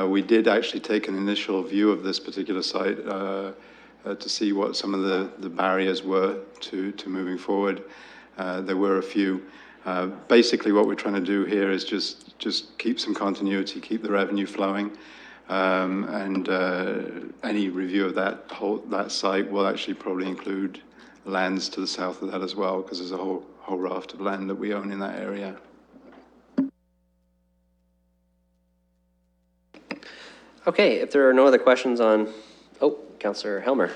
We did actually take an initial view of this particular site to see what some of the barriers were to moving forward. There were a few. Basically, what we're trying to do here is just keep some continuity, keep the revenue flowing, and any review of that site will actually probably include lands to the south of that as well, because there's a whole raft of land that we own in that area. Okay, if there are no other questions on, Councillor Helmer.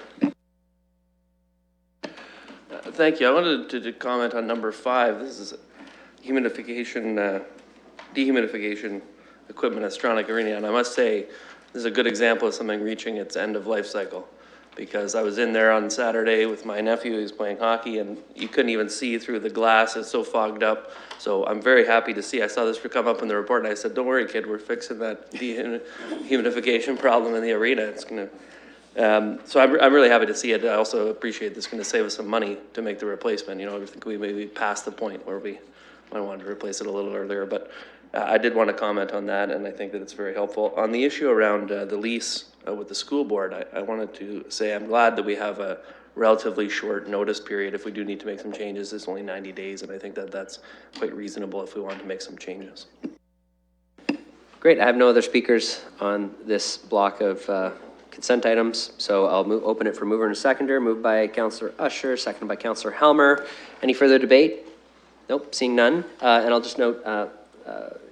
Thank you. I wanted to comment on number 5. This is humidification, dehumidification equipment at Stronach Arena. And I must say, this is a good example of something reaching its end of life cycle, because I was in there on Saturday with my nephew who's playing hockey, and you couldn't even see through the glass. It's so fogged up. So I'm very happy to see, I saw this come up in the report, and I said, don't worry, kid, we're fixing that dehumidification problem in the arena. It's going to, so I'm really happy to see it. I also appreciate this going to save us some money to make the replacement. You know, I think we may be past the point where we might want to replace it a little earlier, but I did want to comment on that, and I think that it's very helpful. On the issue around the lease with the school board, I wanted to say I'm glad that we have a relatively short notice period. If we do need to make some changes, it's only 90 days, and I think that that's quite reasonable if we want to make some changes. Great, I have no other speakers on this block of consent items, so I'll open it for mover and seconder. Moved by Councillor Usher, seconded by Councillor Helmer. Any further debate? Nope, seeing none. And I'll just note,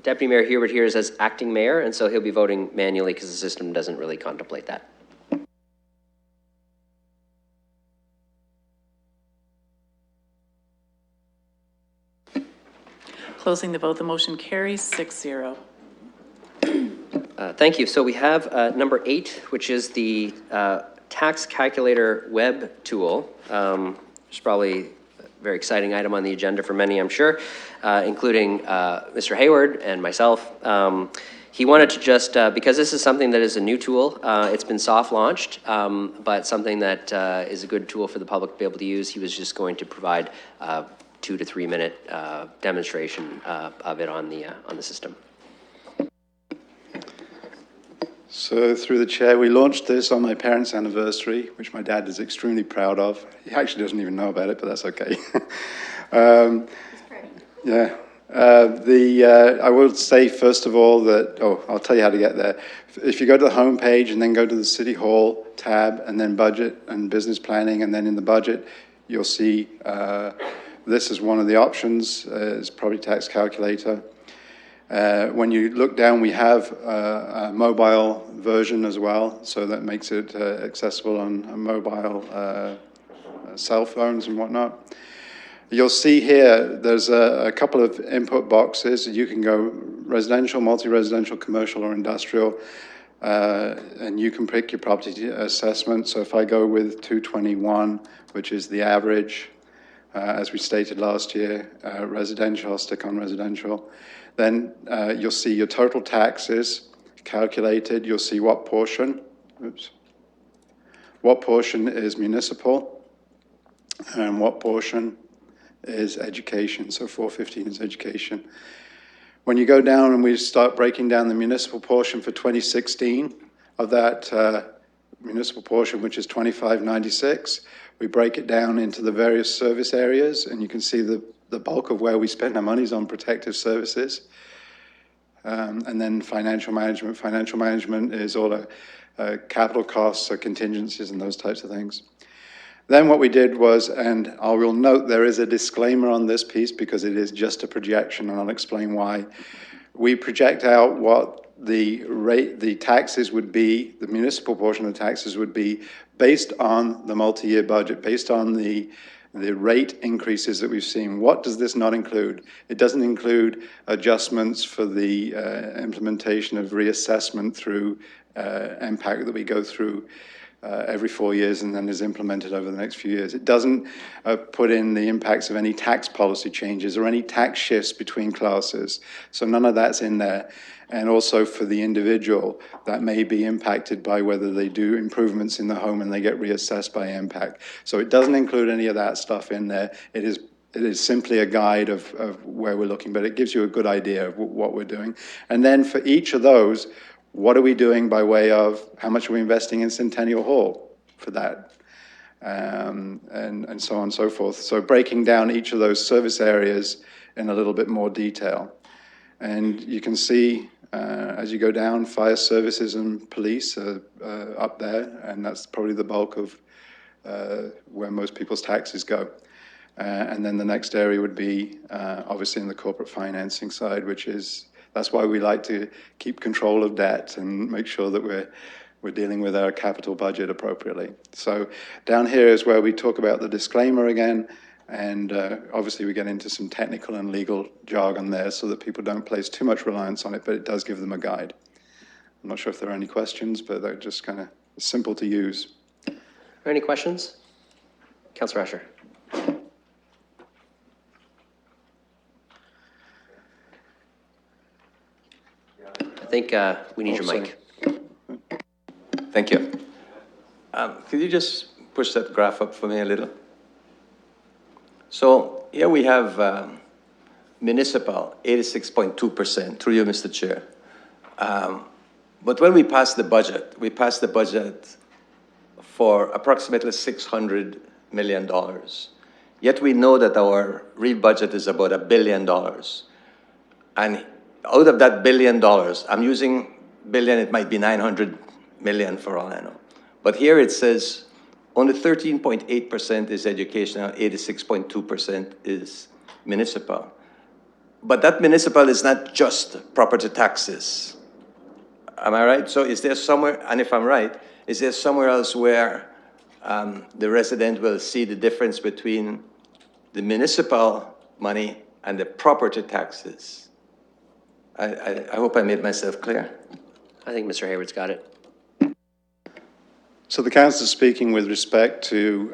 Deputy Mayor Hubert here is as acting mayor, and so he'll be voting manually because the system doesn't really contemplate that. Closing the vote, the motion carries 6-0. Thank you. So we have number 8, which is the tax calculator web tool. It's probably a very exciting item on the agenda for many, I'm sure, including Mr. Hayward and myself. He wanted to just, because this is something that is a new tool, it's been soft launched, but something that is a good tool for the public to be able to use. He was just going to provide 2 to 3 minute demonstration of it on the system. So through the chair, we launched this on my parents' anniversary, which my dad is extremely proud of. He actually doesn't even know about it, but that's okay. Yeah. I will say, first of all, that, I'll tell you how to get there. If you go to the home page and then go to the City Hall tab and then budget and business planning, and then in the budget, you'll see this is one of the options. It's property tax calculator. When you look down, we have a mobile version as well, so that makes it accessible on mobile cell phones and whatnot. You'll see here, there's a couple of input boxes. You can go residential, multi-residential, commercial, or industrial, and you can pick your property assessment. So if I go with 221, which is the average, as we stated last year, residential, I'll stick on residential. Then you'll see your total taxes calculated. You'll see what portion is municipal and what portion is education. So 415 is education. When you go down and we start breaking down the municipal portion for 2016, of that municipal portion, which is 2596, we break it down into the various service areas, and you can see the bulk of where we spend our money is on protective services. And then financial management. Financial management is all capital costs, so contingencies and those types of things. Then what we did was, and I will note there is a disclaimer on this piece because it is just a projection, and I'll explain why. We project out what the taxes would be, the municipal portion of the taxes would be based on the multi-year budget, based on the rate increases that we've seen. What does this not include? It doesn't include adjustments for the implementation of reassessment through impact that we go through every 4 years and then is implemented over the next few years. It doesn't put in the impacts of any tax policy changes or any tax shifts between classes. So none of that's in there. And also for the individual, that may be impacted by whether they do improvements in the home and they get reassessed by impact. So it doesn't include any of that stuff in there. It is simply a guide of where we're looking, but it gives you a good idea of what we're doing. And then for each of those, what are we doing by way of how much are we investing in Centennial Hall for that? And so on and so forth. So breaking down each of those service areas in a little bit more detail. And you can see as you go down, fire services and police are up there, and that's probably the bulk of where most people's taxes go. And then the next area would be obviously in the corporate financing side, that's why we like to keep control of debt and make sure that we're dealing with our capital budget appropriately. So down here is where we talk about the disclaimer again, and obviously we get into some technical and legal jargon there so that people don't place too much reliance on it, but it does give them a guide. I'm not sure if there are any questions, but they're just kind of simple to use. Are any questions? Councillor Asher. I think we need your mic. Thank you. Could you just push that graph up for me a little? So here we have municipal, 86.2%, through you, Mr. Chair. But when we passed the budget for approximately $600 million. Yet we know that our real budget is about $1 billion. And out of that $1 billion, I'm using billion, it might be 900 million for all I know. But here it says only 13.8% is educational, 86.2% is municipal. But that municipal is not just property taxes. Am I right? So is there somewhere, and if I'm right, is there somewhere else where the resident will see the difference between the municipal money and the property taxes? I hope I made myself clear. I think Mr. Hayward's got it. So the council is speaking with respect to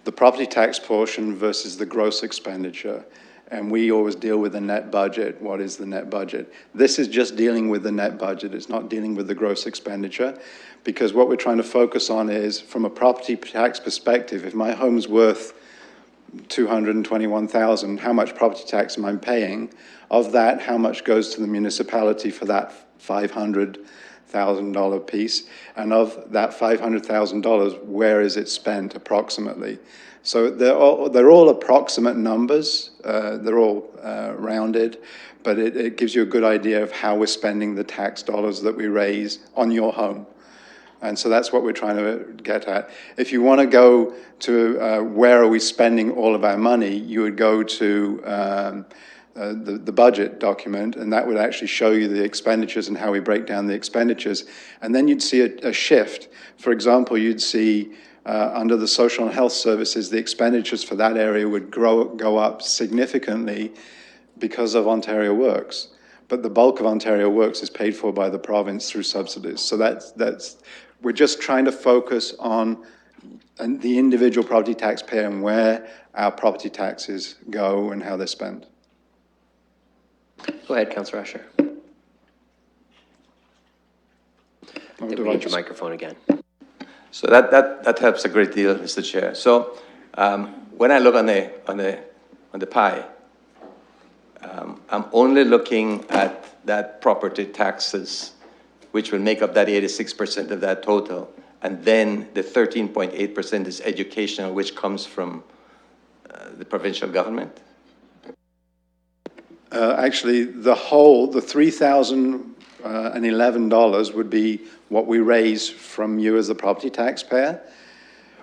the property tax portion versus the gross expenditure. And we always deal with the net budget. What is the net budget? This is just dealing with the net budget. It's not dealing with the gross expenditure, because what we're trying to focus on is, from a property tax perspective, if my home's worth $221,000, how much property tax am I paying? Of that, how much goes to the municipality for that $500,000 piece? And of that $500,000, where is it spent approximately? So they're all approximate numbers. They're all rounded, but it gives you a good idea of how we're spending the tax dollars that we raise on your home. And so that's what we're trying to get at. If you want to go to where are we spending all of our money, you would go to the budget document, and that would actually show you the expenditures and how we break down the expenditures. And then you'd see a shift. For example, you'd see under the social and health services, the expenditures for that area would go up significantly because of Ontario Works. But the bulk of Ontario Works is paid for by the province through subsidies. So we're just trying to focus on the individual property taxpayer and where our property taxes go and how they're spent. Go ahead, Councillor Asher. I think we need your microphone again. So that helps a great deal, Mr. Chair. So when I look on the pie, I'm only looking at that property taxes, which will make up that 86% of that total. And then the 13.8% is educational, which comes from the provincial government. Actually, the $3,011 would be what we raise from you as the property taxpayer.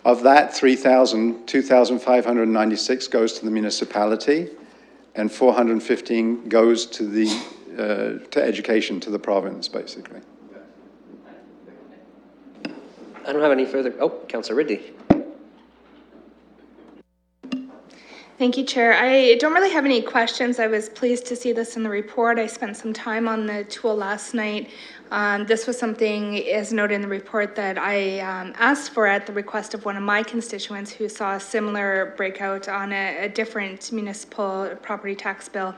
Of that, 2,596 goes to the municipality, and 415 goes to the to education, to the province, basically. I don't have any further. Oh, Councillor Ridley. Thank you, Chair. I don't really have any questions. I was pleased to see this in the report. I spent some time on the tool last night. This was something, as noted in the report, that I asked for at the request of one of my constituents who saw a similar breakout on a different municipal property tax bill.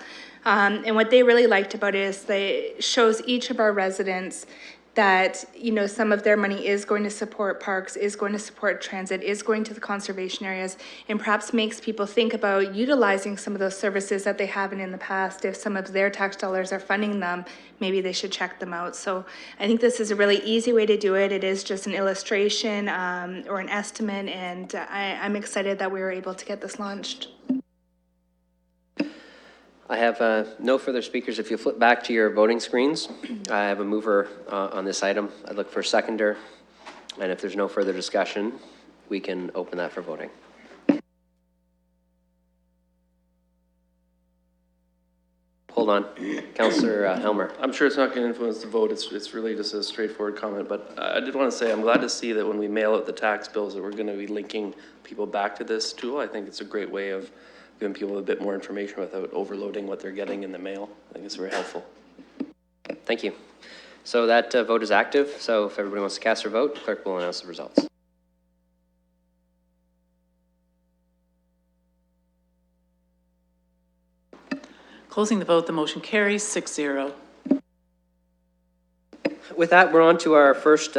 And what they really liked about it is it shows each of our residents that, you know, some of their money is going to support parks, is going to support transit, is going to the conservation areas, and perhaps makes people think about utilizing some of those services that they haven't in the past. If some of their tax dollars are funding them, maybe they should check them out. So I think this is a really easy way to do it. It is just an illustration or an estimate, and I'm excited that we were able to get this launched. I have no further speakers. If you flip back to your voting screens, I have a mover on this item. I'd look for a seconder. And if there's no further discussion, we can open that for voting. Hold on. Councillor Helmer. I'm sure it's not going to influence the vote. It's really just a straightforward comment. But I did want to say I'm glad to see that when we mail out the tax bills that we're going to be linking people back to this tool. I think it's a great way of giving people a bit more information without overloading what they're getting in the mail. I think it's very helpful. Thank you. So that vote is active. So if everybody wants to cast their vote, clerk will announce the results. Closing the vote, the motion carries 6-0. With that, we're on to our first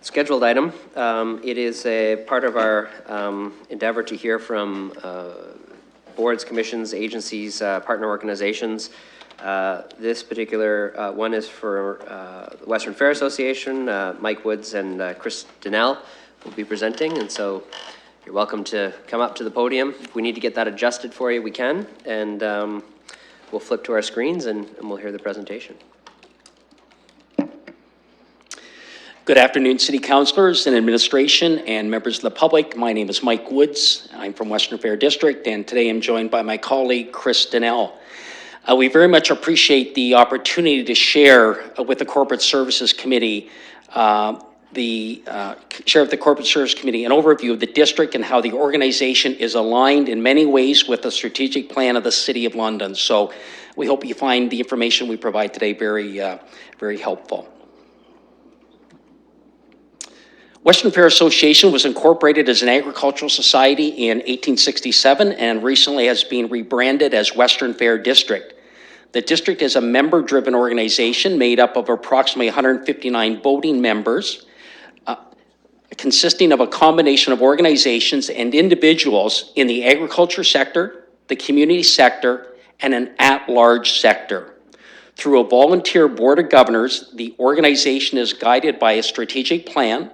scheduled item. It is a part of our endeavor to hear from boards, commissions, agencies, partner organizations. This particular one is for the Western Fair Association. Mike Woods and Chris Donnell will be presenting, and so you're welcome to come up to the podium. If we need to get that adjusted for you, we can, and we'll flip to our screens and we'll hear the presentation. Good afternoon, City Councilors and Administration and members of the public. My name is Mike Woods. I'm from Western Fair District, and today I'm joined by my colleague, Chris Donnell. We very much appreciate the opportunity to share with the Corporate Services Committee, share with the Corporate Services Committee an overview of the district and how the organization is aligned in many ways with the strategic plan of the City of London. So we hope you find the information we provide today very helpful. Western Fair Association was incorporated as an agricultural society in 1867 and recently has been rebranded as Western Fair District. The district is a member-driven organization made up of approximately 159 voting members, consisting of a combination of organizations and individuals in the agriculture sector, the community sector, and an at-large sector. Through a volunteer board of governors, the organization is guided by a strategic plan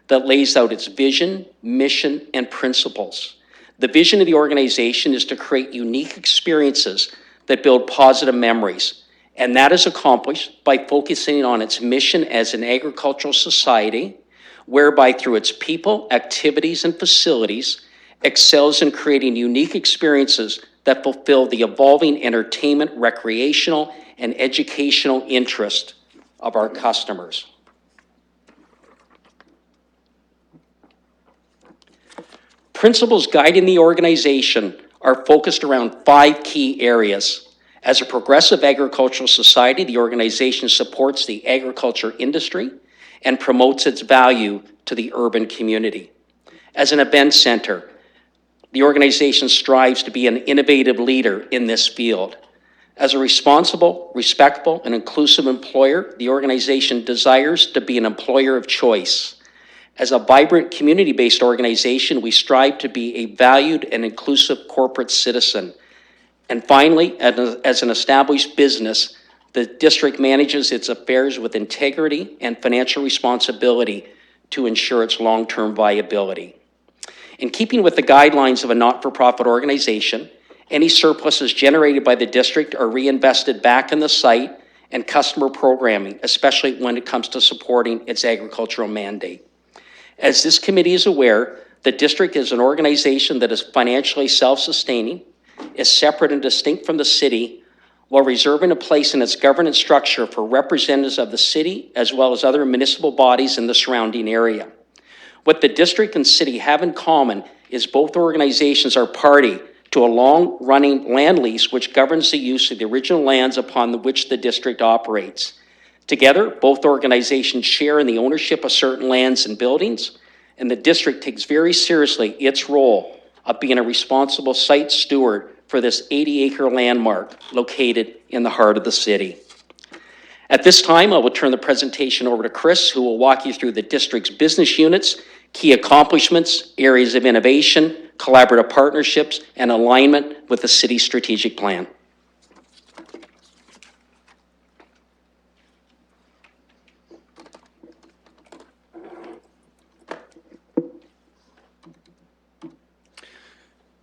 that lays out its vision, mission, and principles. The vision of the organization is to create unique experiences that build positive memories, and that is accomplished by focusing on its mission as an agricultural society, whereby through its people, activities, and facilities, excels in creating unique experiences that fulfill the evolving entertainment, recreational, and educational interest of our customers. Principles guiding the organization are focused around 5 key areas. As a progressive agricultural society, the organization supports the agriculture industry and promotes its value to the urban community. As an event center, the organization strives to be an innovative leader in this field. As a responsible, respectful, and inclusive employer, the organization desires to be an employer of choice. As a vibrant community-based organization, we strive to be a valued and inclusive corporate citizen. And finally, as an established business, the district manages its affairs with integrity and financial responsibility to ensure its long-term viability. In keeping with the guidelines of a not-for-profit organization, any surpluses generated by the district are reinvested back in the site and customer programming, especially when it comes to supporting its agricultural mandate. As this committee is aware, the district is an organization that is financially self-sustaining, is separate and distinct from the city, while reserving a place in its governance structure for representatives of the city as well as other municipal bodies in the surrounding area. What the district and city have in common is both organizations are party to a long-running land lease which governs the use of the original lands upon which the district operates. Together, both organizations share in the ownership of certain lands and buildings, and the district takes very seriously its role of being a responsible site steward for this 80-acre landmark located in the heart of the city. At this time, I will turn the presentation over to Chris, who will walk you through the district's business units, key accomplishments, areas of innovation, collaborative partnerships, and alignment with the city's strategic plan.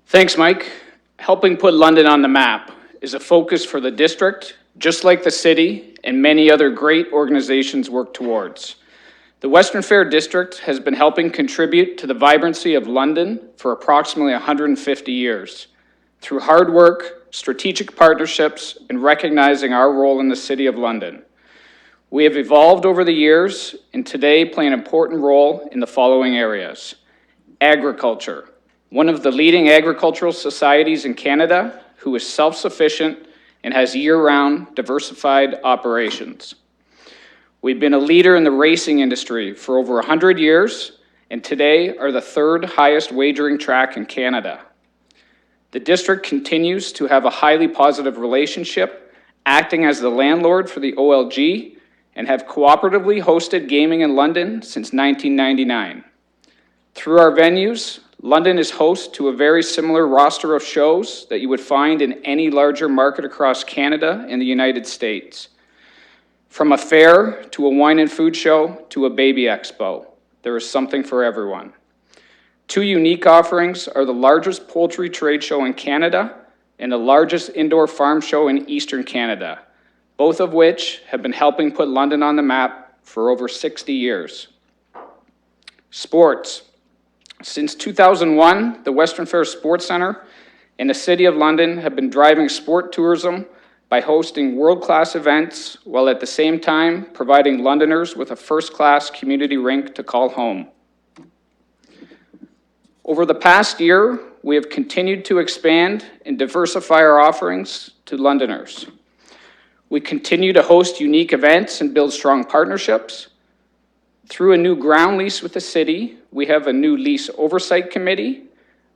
Thanks, Mike. Helping put London on the map is a focus for the district, just like the city and many other great organizations work towards. The Western Fair District has been helping contribute to the vibrancy of London for approximately 150 years through hard work, strategic partnerships, and recognizing our role in the City of London. We have evolved over the years and today play an important role in the following areas. Agriculture. One of the leading agricultural societies in Canada who is self-sufficient and has year-round diversified operations. We've been a leader in the racing industry for over 100 years and today are the third highest wagering track in Canada. The district continues to have a highly positive relationship, acting as the landlord for the OLG and have cooperatively hosted gaming in London since 1999. Through our venues, London is host to a very similar roster of shows that you would find in any larger market across Canada and the United States. From a fair to a wine and food show to a baby expo, there is something for everyone. Two unique offerings are the largest poultry trade show in Canada and the largest indoor farm show in Eastern Canada, both of which have been helping put London on the map for over 60 years. Sports. Since 2001, the Western Fair Sports Centre and the City of London have been driving sport tourism by hosting world-class events while at the same time providing Londoners with a first-class community rink to call home. Over the past year, we have continued to expand and diversify our offerings to Londoners. We continue to host unique events and build strong partnerships. Through a new ground lease with the city, we have a new lease oversight committee,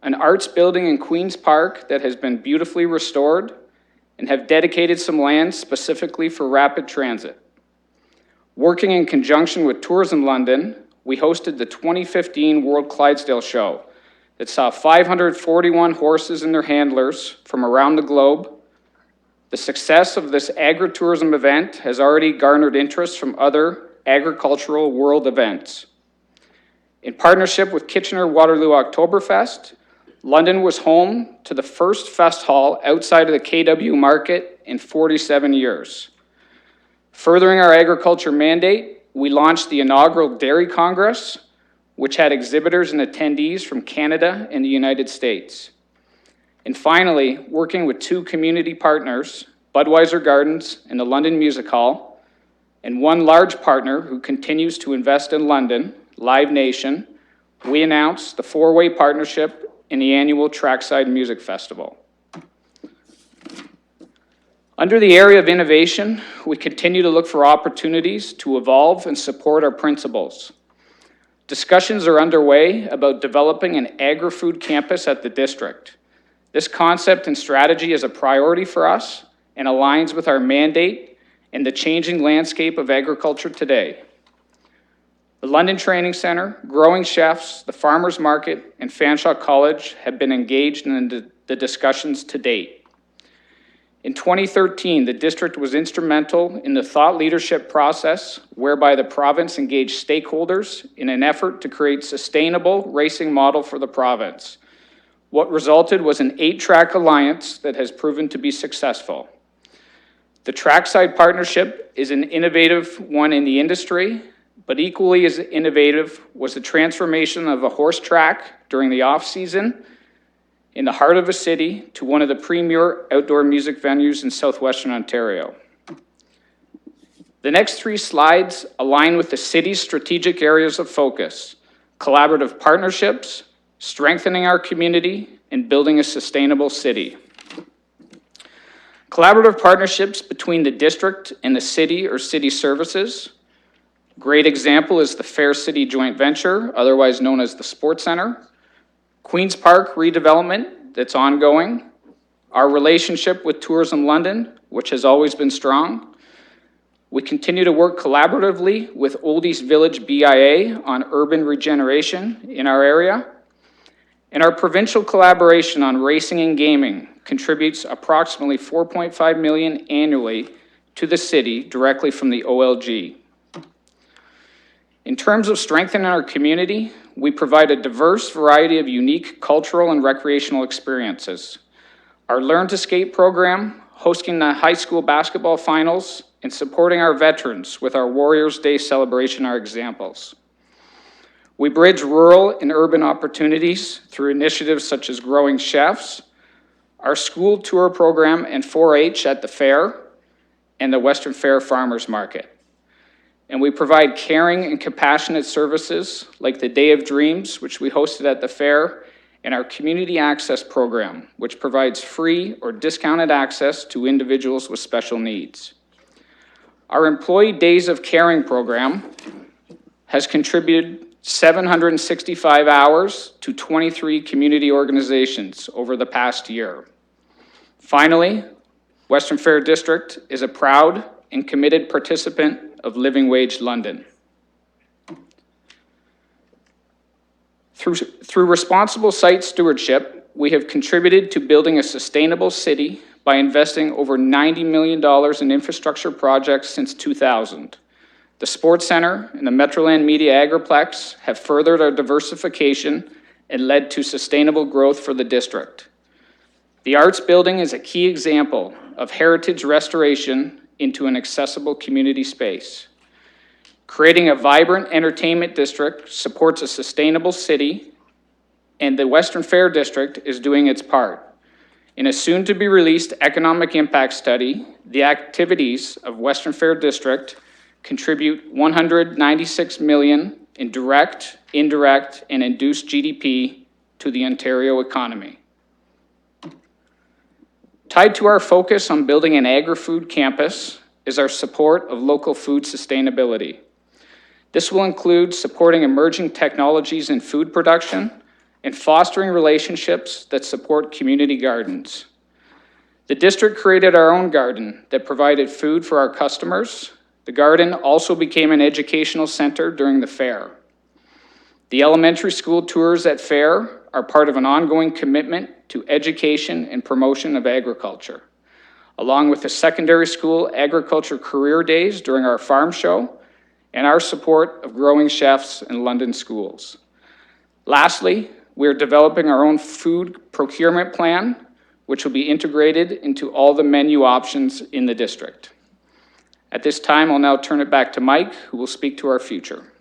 an arts building in Queen's Park that has been beautifully restored, and have dedicated some land specifically for rapid transit. Working in conjunction with Tourism London, we hosted the 2015 World Clydesdale Show that saw 541 horses and their handlers from around the globe. The success of this agritourism event has already garnered interest from other agricultural world events. In partnership with Kitchener-Waterloo Oktoberfest, London was home to the first fest hall outside of the KW market in 47 years. Furthering our agriculture mandate, we launched the inaugural Dairy Congress, which had exhibitors and attendees from Canada and the United States. And finally, working with two community partners, Budweiser Gardens and the London Music Hall, and one large partner who continues to invest in London, Live Nation, we announced the four-way partnership in the annual Trackside Music Festival. Under the area of innovation, we continue to look for opportunities to evolve and support our principles. Discussions are underway about developing an agri-food campus at the district. This concept and strategy is a priority for us and aligns with our mandate and the changing landscape of agriculture today. The London Training Centre, Growing Chefs, the Farmers Market, and Fanshawe College have been engaged in the discussions to date. In 2013, the district was instrumental in the thought leadership process whereby the province engaged stakeholders in an effort to create sustainable racing model for the province. What resulted was an 8-track alliance that has proven to be successful. The Trackside Partnership is an innovative one in the industry, but equally as innovative was the transformation of a horse track during the off-season in the heart of a city to one of the premier outdoor music venues in southwestern Ontario. The next 3 slides align with the city's strategic areas of focus: collaborative partnerships, strengthening our community, and building a sustainable city. Collaborative partnerships between the district and the city or city services. Great example is the Fair City Joint Venture, otherwise known as the Sports Centre. Queen's Park redevelopment that's ongoing. Our relationship with Tourism London, which has always been strong. We continue to work collaboratively with Oldies Village BIA on urban regeneration in our area. And our provincial collaboration on racing and gaming contributes approximately $4.5 million annually to the city directly from the OLG. In terms of strengthening our community, we provide a diverse variety of unique cultural and recreational experiences. Our Learn to Skate program, hosting the high school basketball finals, and supporting our veterans with our Warriors Day celebration are examples. We bridge rural and urban opportunities through initiatives such as Growing Chefs, our school tour program and 4-H at the fair, and the Western Fair Farmers Market. And we provide caring and compassionate services like the Day of Dreams, which we hosted at the fair, and our Community Access Program, which provides free or discounted access to individuals with special needs. Our Employee Days of Caring program has contributed 765 hours to 23 community organizations over the past year. Finally, Western Fair District is a proud and committed participant of Living Wage London. Through responsible site stewardship, we have contributed to building a sustainable city by investing over $90 million in infrastructure projects since 2000. The Sports Center and the Metroland Media Agriplex have furthered our diversification and led to sustainable growth for the district. The Arts Building is a key example of heritage restoration into an accessible community space. Creating a vibrant entertainment district supports a sustainable city, and the Western Fair District is doing its part. In a soon-to-be-released economic impact study, the activities of Western Fair District contribute $196 million in direct, indirect, and induced GDP to the Ontario economy. Tied to our focus on building an agri-food campus is our support of local food sustainability. This will include supporting emerging technologies in food production and fostering relationships that support community gardens. The district created our own garden that provided food for our customers. The garden also became an educational center during the fair. The elementary school tours at fair are part of an ongoing commitment to education and promotion of agriculture, along with the secondary school agriculture career days during our farm show and our support of Growing Chefs in London schools. Lastly, we are developing our own food procurement plan, which will be integrated into all the menu options in the district. At this time, I'll now turn it back to Mike, who will speak to our future.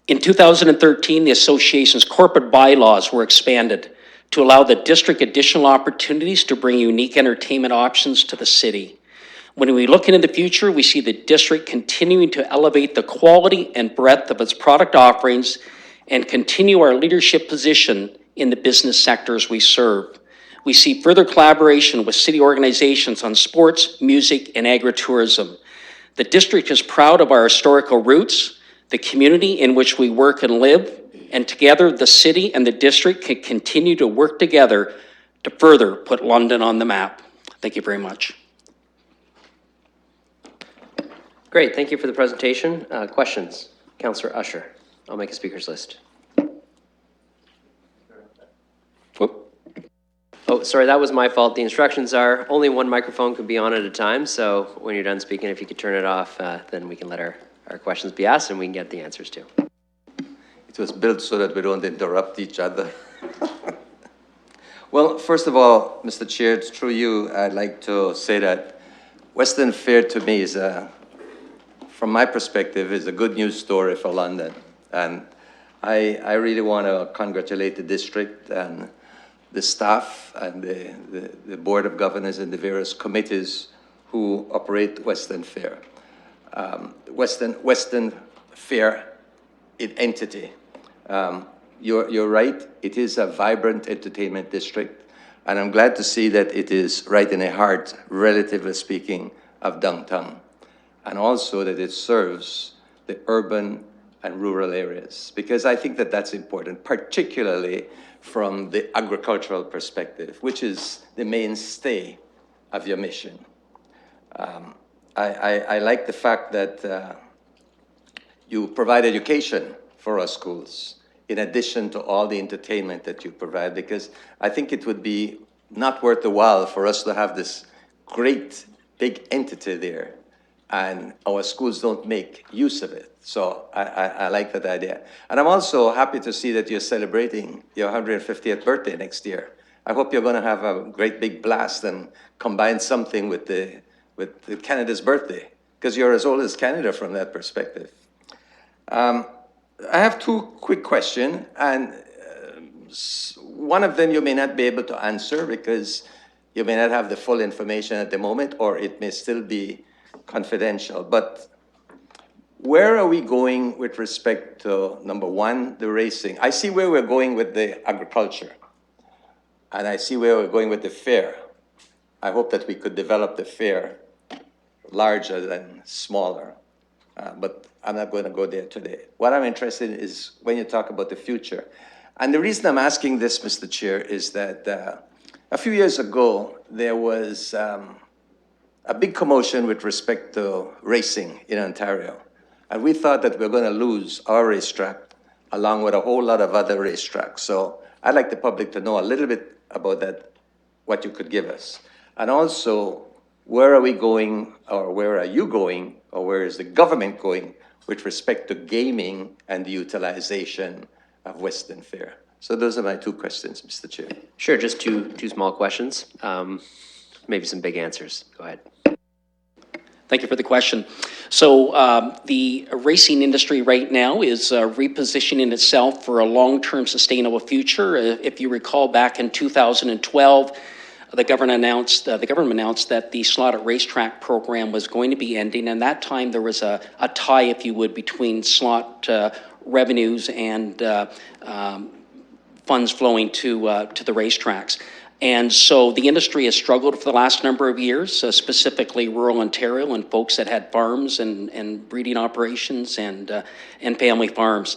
In 2013, the association's corporate bylaws were expanded to allow the district additional opportunities to bring unique entertainment options to the city. When we look into the future, we see the district continuing to elevate the quality and breadth of its product offerings and continue our leadership position in the business sectors we serve. We see further collaboration with city organizations on sports, music, and agritourism. The district is proud of our historical roots, the community in which we work and live, and together the city and the district can continue to work together to further put London on the map. Thank you very much. Great, thank you for the presentation. Questions? Councillor Usher. I'll make a speaker's list. Whoop. Oh, sorry, that was my fault. The instructions are only one microphone could be on at a time, so when you're done speaking, if you could turn it off, then we can let our questions be asked and we can get the answers too. It was built so that we don't interrupt each other. Well, first of all, Mr. Chair, through you, I'd like to say that Western Fair to me is from my perspective, is a good news story for London. And I really want to congratulate the district and the staff and the Board of Governors and the various committees who operate Western Fair. Western Fair entity. You're right, it is a vibrant entertainment district, and I'm glad to see that it is right in the heart, relatively speaking, of downtown, and also that it serves the urban and rural areas, because I think that that's important, particularly from the agricultural perspective, which is the mainstay of your mission. I like the fact that you provide education for our schools, in addition to all the entertainment that you provide, because I think it would be not worth the while for us to have this great big entity there, and our schools don't make use of it. So I like that idea. And I'm also happy to see that you're celebrating your 150th birthday next year. I hope you're going to have a great big blast and combine something with Canada's birthday, because you're as old as Canada from that perspective. I have two quick questions, and one of them you may not be able to answer because you may not have the full information at the moment, or it may still be confidential. But where are we going with respect to, number one, the racing? I see where we're going with the agriculture, and I see where we're going with the fair. I hope that we could develop the fair larger than smaller, but I'm not going to go there today. What I'm interested in is when you talk about the future. And the reason I'm asking this, Mr. Chair, is that a few years ago, there was a big commotion with respect to racing in Ontario. And we thought that we were going to lose our racetrack along with a whole lot of other racetracks. So I'd like the public to know a little bit about that, what you could give us. And also, where are we going, or where are you going, or where is the government going with respect to gaming and the utilization of Western Fair? So those are my two questions, Mr. Chair. Sure, just two small questions. Maybe some big answers. Go ahead. Thank you for the question. So the racing industry right now is repositioning itself for a long-term sustainable future. If you recall, back in 2012, the government announced that the slot at racetrack program was going to be ending, and that time there was a tie, if you would, between slot revenues and funds flowing to the racetracks. And so the industry has struggled for the last number of years, specifically rural Ontario and folks that had farms and breeding operations and family farms.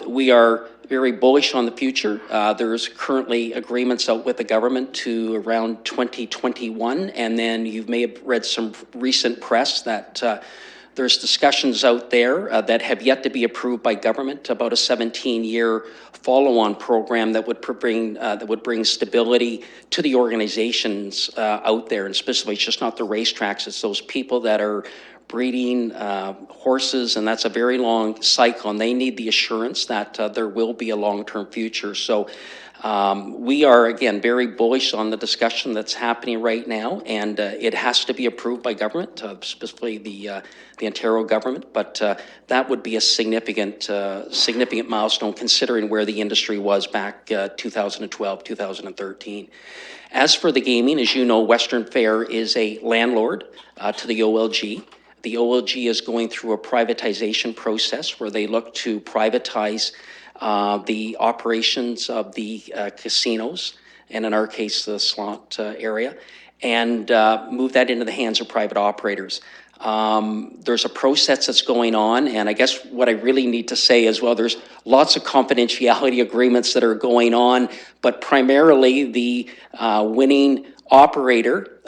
We are very bullish on the future. There's currently agreements out with the government to around 2021, and then you may have read some recent press that there's discussions out there that have yet to be approved by government about a 17-year follow-on program that would bring stability to the organizations out there, and specifically, it's just not the racetracks, it's those people that are breeding horses, and that's a very long cycle, and they need the assurance that there will be a long-term future. So we are, again, very bullish on the discussion that's happening right now, and it has to be approved by government, specifically the Ontario government, but that would be a significant milestone considering where the industry was back 2012, 2013. As for the gaming, as you know, Western Fair is a landlord to the OLG. The OLG is going through a privatization process where they look to privatize the operations of the casinos, and in our case, the slot area, and move that into the hands of private operators. There's a process that's going on, and I guess what I really need to say as well, there's lots of confidentiality agreements that are going on, but primarily the winning operator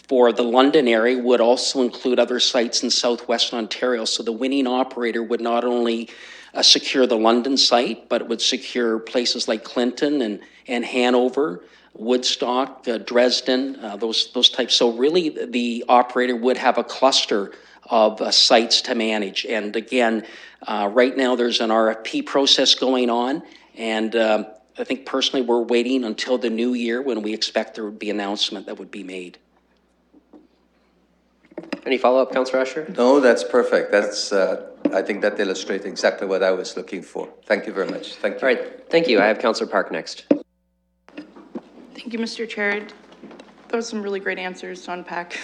for the London area would also include other sites in southwestern Ontario. So the winning operator would not only secure the London site, but it would secure places like Clinton and Hanover, Woodstock, Dresden, those types. So really the operator would have a cluster of sites to manage. And again, right now there's an RFP process going on, and I think personally we're waiting until the new year when we expect there would be an announcement that would be made. Any follow-up, Councillor Usher? No, that's perfect. That's, I think that illustrates exactly what I was looking for. Thank you very much. Thank you. All right, thank you. I have Councillor Park next. Thank you, Mr. Chair. Those are some really great answers to unpack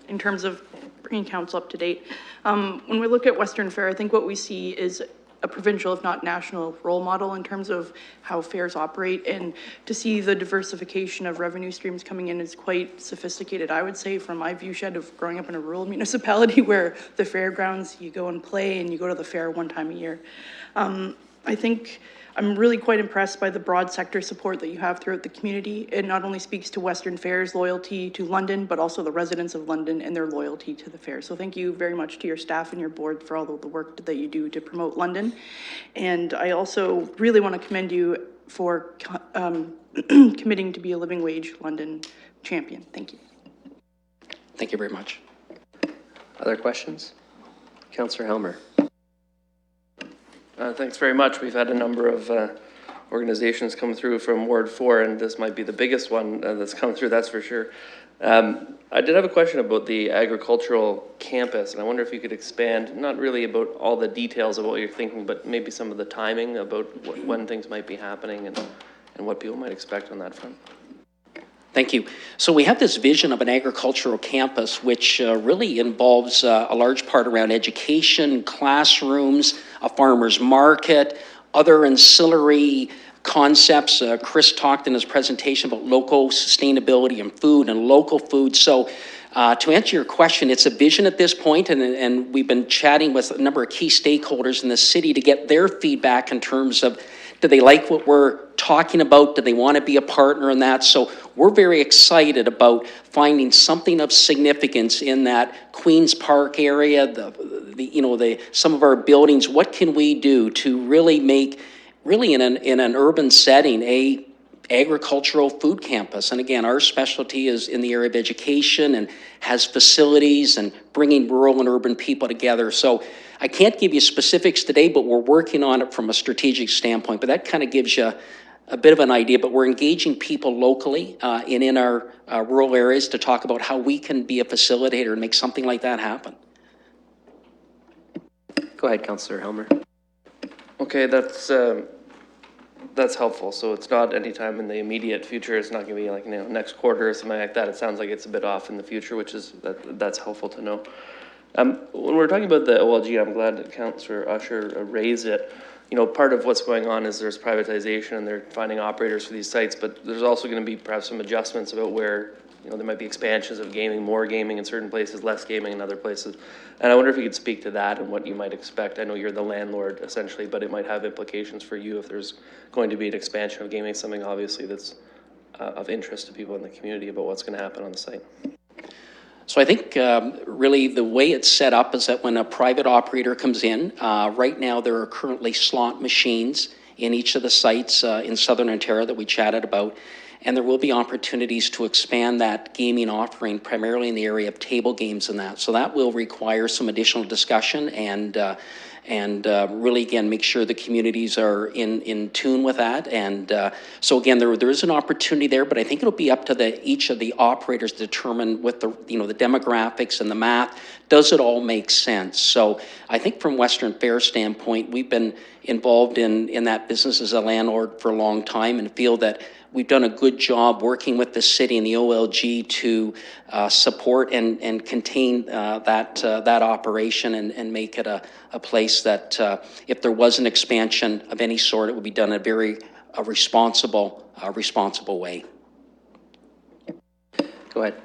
in terms of bringing council up to date. When we look at Western Fair, I think what we see is a provincial, if not national, role model in terms of how fairs operate. And to see the diversification of revenue streams coming in is quite sophisticated, I would say, from my view shed of growing up in a rural municipality where the fairgrounds, you go and play and you go to the fair one time a year. I think I'm really quite impressed by the broad sector support that you have throughout the community. It not only speaks to Western Fair's loyalty to London, but also the residents of London and their loyalty to the fair. So thank you very much to your staff and your board for all the work that you do to promote London. And I also really want to commend you for committing to be a living wage London champion. Thank you. Thank you very much. Other questions? Councillor Helmer. Thanks very much. We've had a number of organizations come through from Ward 4, and this might be the biggest one that's come through, that's for sure. I did have a question about the agricultural campus, and I wonder if you could expand, not really about all the details of what you're thinking, but maybe some of the timing about when things might be happening and what people might expect on that front. Thank you. So we have this vision of an agricultural campus, which really involves a large part around education, classrooms, a farmer's market, other ancillary concepts. Chris talked in his presentation about local sustainability and food and local food. So to answer your question, it's a vision at this point, and we've been chatting with a number of key stakeholders in the city to get their feedback in terms of, do they like what we're talking about? Do they want to be a partner in that? So we're very excited about finding something of significance in that Queen's Park area, some of our buildings. What can we do to really make, in an urban setting, a agricultural food campus? And again, our specialty is in the area of education and has facilities and bringing rural and urban people together. So I can't give you specifics today, but we're working on it from a strategic standpoint. But that kind of gives you a bit of an idea. But we're engaging people locally and in our rural areas to talk about how we can be a facilitator and make something like that happen. Go ahead, Councillor Helmer. Okay, that's helpful. So it's not any time in the immediate future. It's not going to be like next quarter or something like that. It sounds like it's a bit off in the future, which is that's helpful to know. When we're talking about the OLG, I'm glad that Councillor Usher raised it. Part of what's going on is there's privatization and they're finding operators for these sites, but there's also going to be perhaps some adjustments about where, there might be expansions of gaming, more gaming in certain places, less gaming in other places. And I wonder if you could speak to that and what you might expect. I know you're the landlord essentially, but it might have implications for you if there's going to be an expansion of gaming, something obviously that's of interest to people in the community about what's going to happen on the site. So I think really the way it's set up is that when a private operator comes in, right now there are currently slot machines in each of the sites in Southern Ontario that we chatted about, and there will be opportunities to expand that gaming offering primarily in the area of table games and that. So that will require some additional discussion and really, again, make sure the communities are in tune with that. And so again, there is an opportunity there, but I think it'll be up to each of the operators to determine what the demographics and the math, does it all make sense? So I think from Western Fair standpoint, we've been involved in that business as a landlord for a long time and feel that we've done a good job working with the city and the OLG to support and contain that operation and make it a place that if there was an expansion of any sort, it would be done in a very responsible way. Go ahead.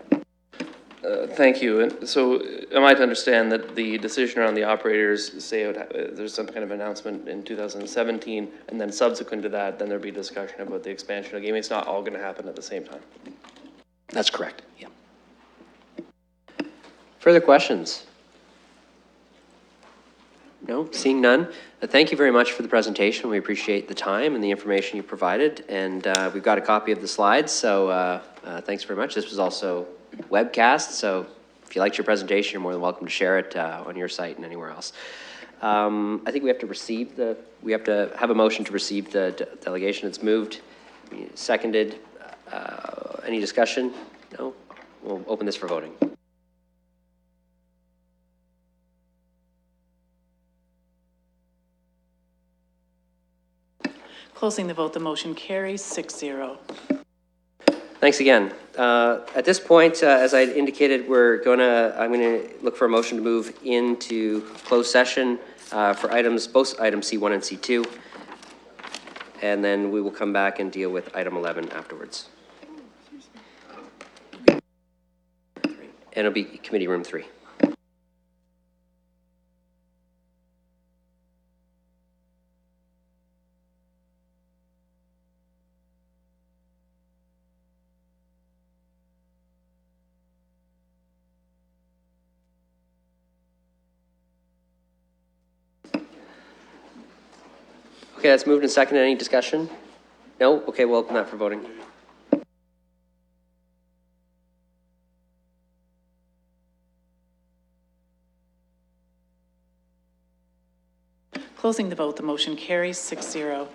Thank you. And so am I to understand that the decision around the operators, say there's some kind of announcement in 2017, and then subsequent to that, then there'll be discussion about the expansion of gaming? It's not all going to happen at the same time. That's correct, yeah. Further questions? No, seeing none. Thank you very much for the presentation. We appreciate the time and the information you provided, and we've got a copy of the slides, so thanks very much. This was also webcast, so if you liked your presentation, you're more than welcome to share it on your site and anywhere else. I think we have to have a motion to receive the delegation. It's moved, seconded. Any discussion? No? We'll open this for voting. Closing the vote, the motion carries 6-0. Thanks again. At this point, as I indicated, I'm gonna look for a motion to move into closed session for items, both items C1 and C2. And then we will come back and deal with item 11 afterwards. And it'll be committee room 3. Okay, that's moved and seconded. Any discussion? No? Okay, we'll open that for voting. Closing the vote, the motion carries 6-0.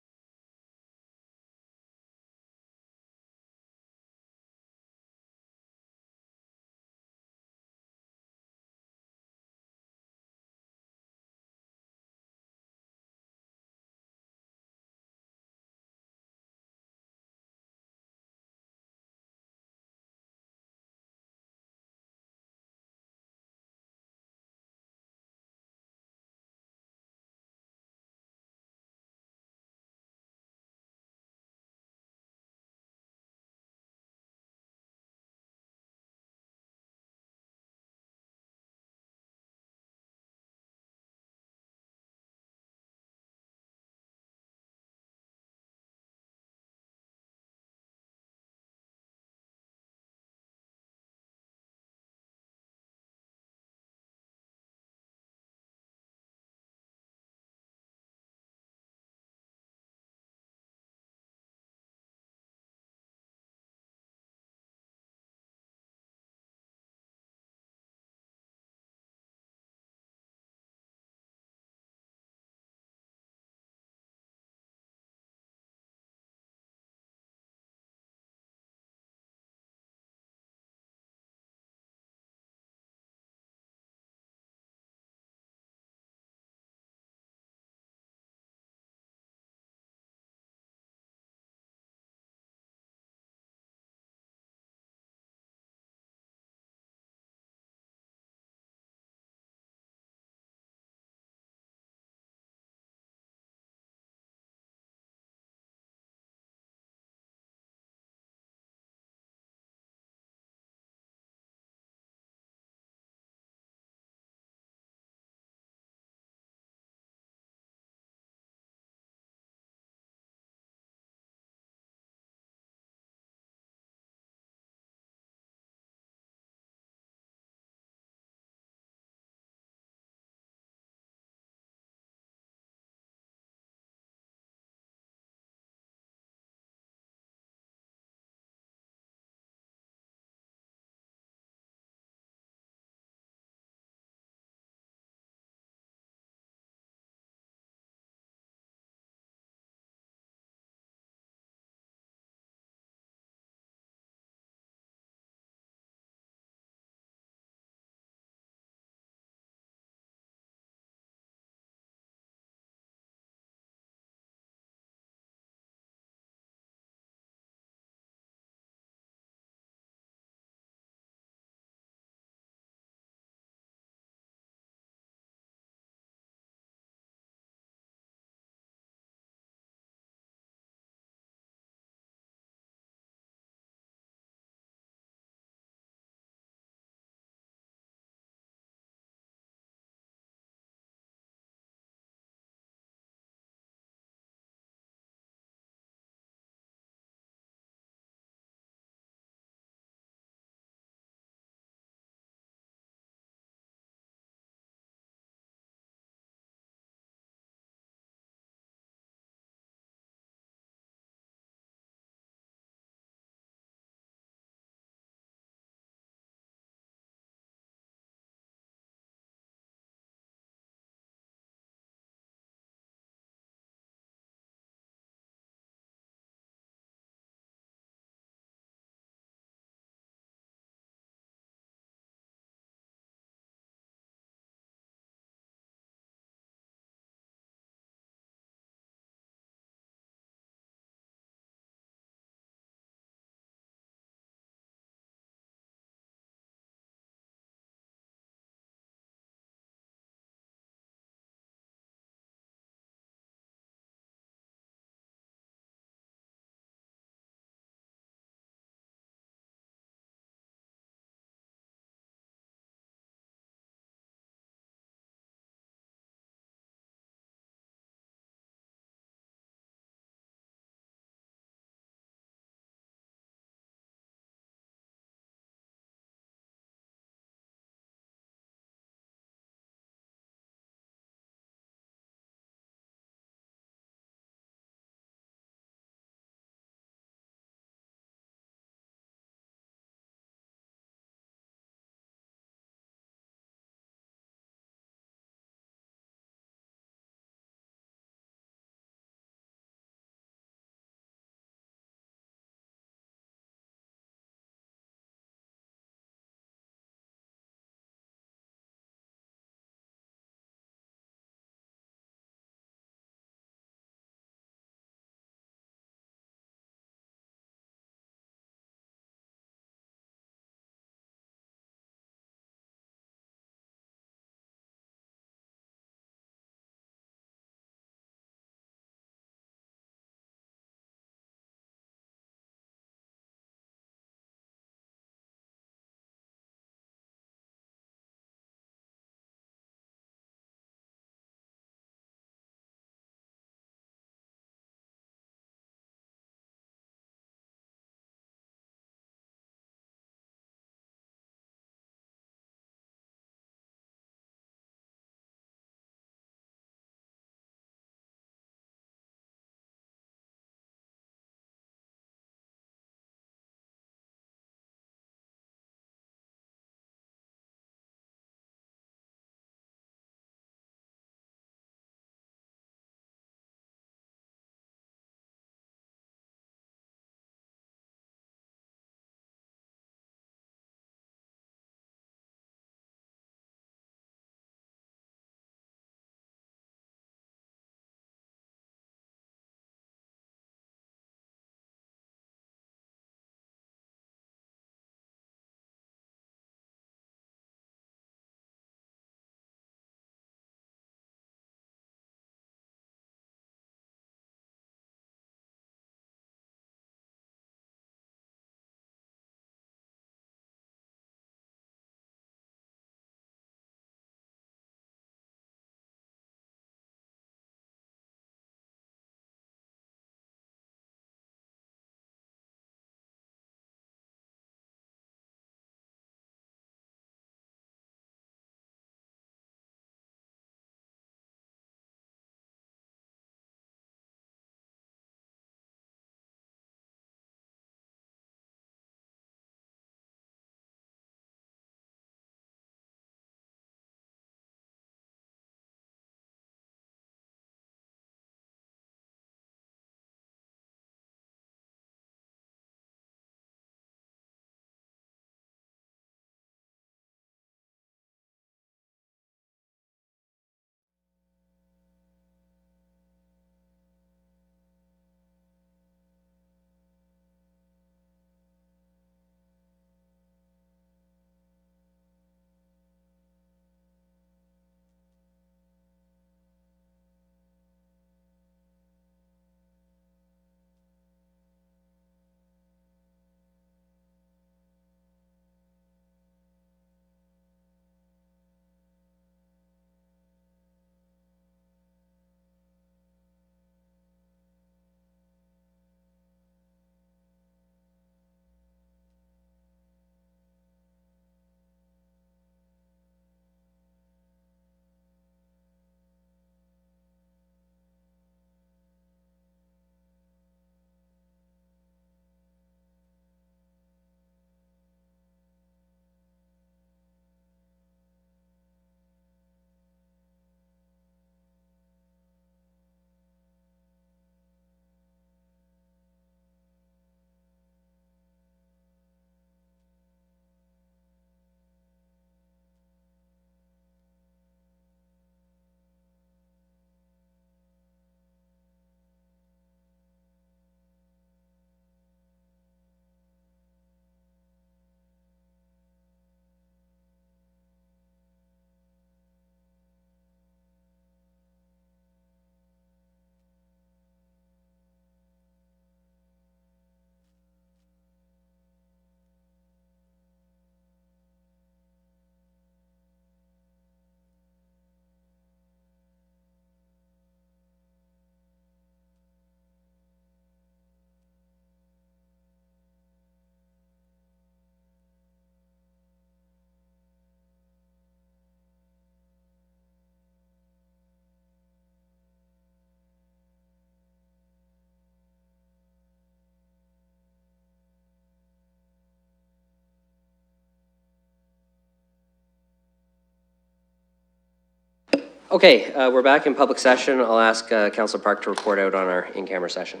Okay, we're back in public session. I'll ask Councilor Park to report out on our in-camera session.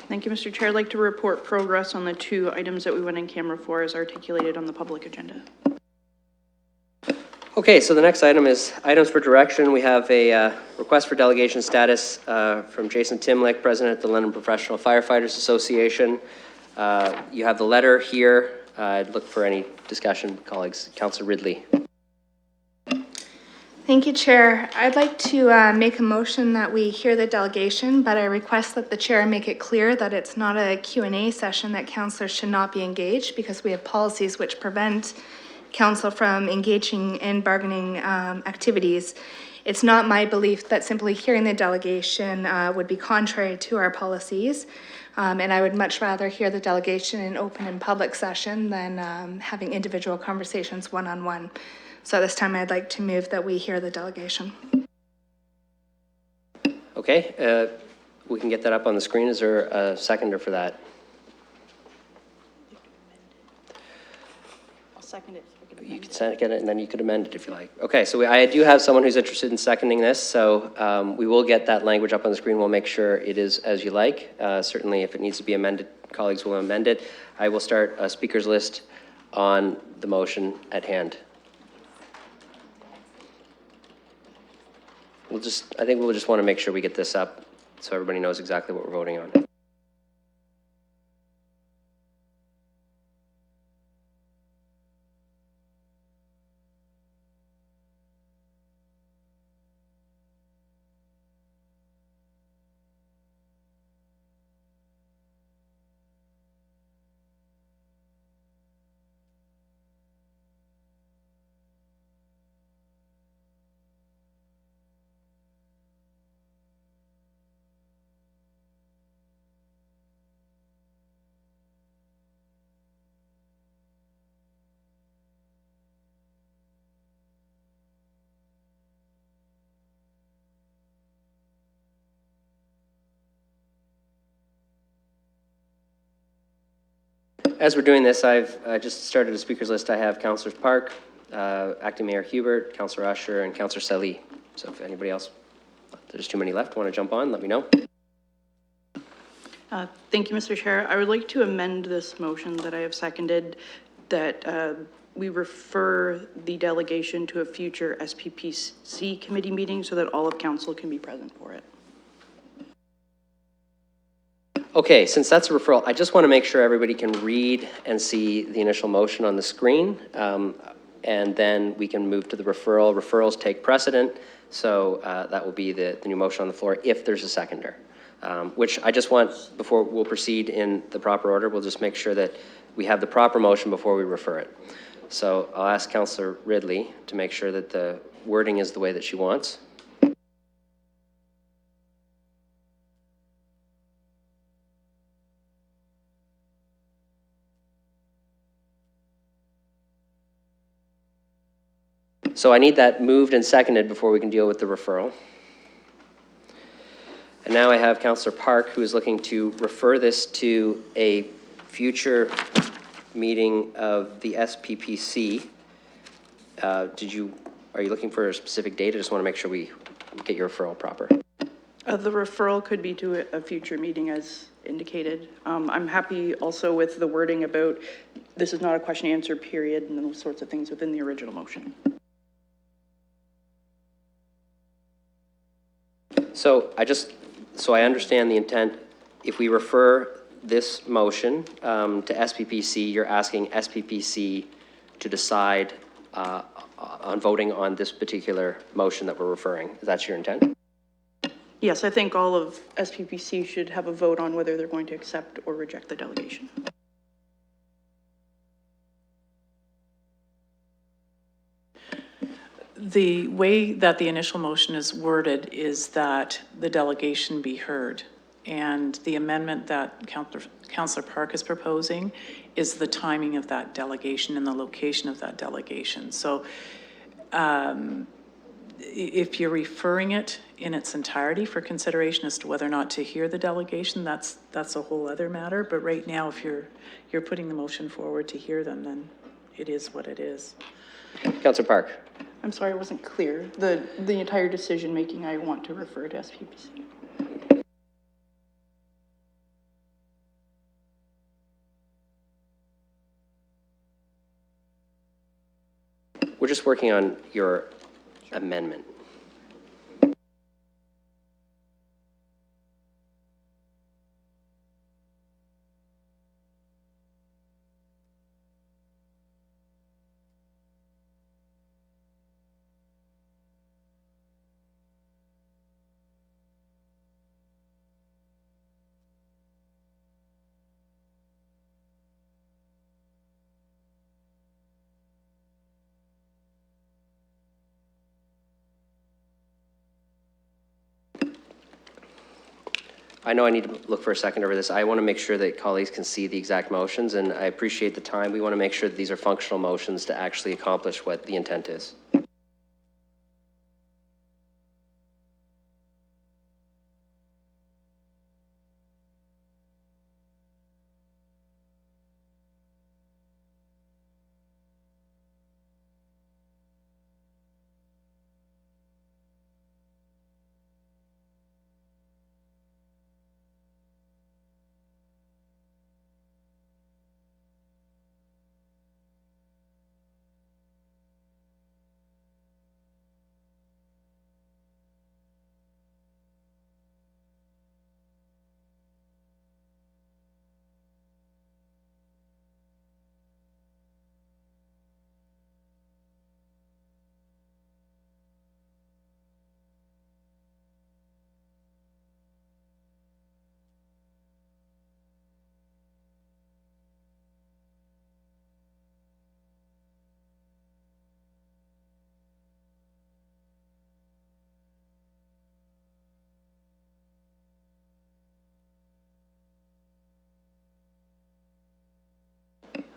Thank you, Mr. Chair. I'd like to report progress on the 2 items that we went in camera for as articulated on the public agenda. Okay, so the next item is items for direction. We have a request for delegation status from Jason Timlick, President of the London Professional Firefighters Association. You have the letter here. I'd look for any discussion, colleagues. Councilor Ridley. Thank you, Chair. I'd like to make a motion that we hear the delegation, but I request that the Chair make it clear that it's not a Q&A session, that councillors should not be engaged because we have policies which prevent council from engaging in bargaining activities. It's not my belief that simply hearing the delegation would be contrary to our policies. And I would much rather hear the delegation in open and public session than having individual conversations one-on-one. So this time I'd like to move that we hear the delegation. Okay, we can get that up on the screen. Is there a seconder for that? I'll second it. You could second it and then you could amend it if you like. Okay, so I do have someone who's interested in seconding this, so we will get that language up on the screen. We'll make sure it is as you like. Certainly if it needs to be amended, colleagues will amend it. I will start a speakers list on the motion at hand. I think we'll just want to make sure we get this up so everybody knows exactly what we're voting on. As we're doing this, I've just started a speakers list. I have Councillors Park, Acting Mayor Hubert, Councillor Usher, and Councillor Salih. So if anybody else, there's too many left, want to jump on, let me know. Thank you, Mr. Chair. I would like to amend this motion that I have seconded, that we refer the delegation to a future SPPC committee meeting so that all of council can be present for it. Okay, since that's a referral, I just want to make sure everybody can read and see the initial motion on the screen, and then we can move to the referral. Referrals take precedent, so that will be the new motion on the floor if there's a seconder, which I just want, before we'll proceed in the proper order, we'll just make sure that we have the proper motion before we refer it. So I'll ask Councillor Ridley to make sure that the wording is the way that she wants. So I need that moved and seconded before we can deal with the referral. And now I have Councillor Park, who is looking to refer this to a future meeting of the SPPC. Are you looking for a specific date? I just want to make sure we get your referral proper. The referral could be to a future meeting as indicated. I'm happy also with the wording about this is not a question and answer period and those sorts of things within the original motion. So I understand the intent. If we refer this motion to SPPC, you're asking SPPC to decide on voting on this particular motion that we're referring. That's your intent? Yes, I think all of SPPC should have a vote on whether they're going to accept or reject the delegation. The way that the initial motion is worded is that the delegation be heard. And the amendment that Councillor Park is proposing is the timing of that delegation and the location of that delegation. So if you're referring it in its entirety for consideration as to whether or not to hear the delegation, that's a whole other matter. But right now, if you're putting the motion forward to hear them, then it is what it is. Councillor Park. I'm sorry, I wasn't clear. The entire decision-making, I want to refer to SPPC. We're just working on your amendment. I know I need to look for a second over this. I want to make sure that colleagues can see the exact motions, and I appreciate the time. We want to make sure that these are functional motions to actually accomplish what the intent is.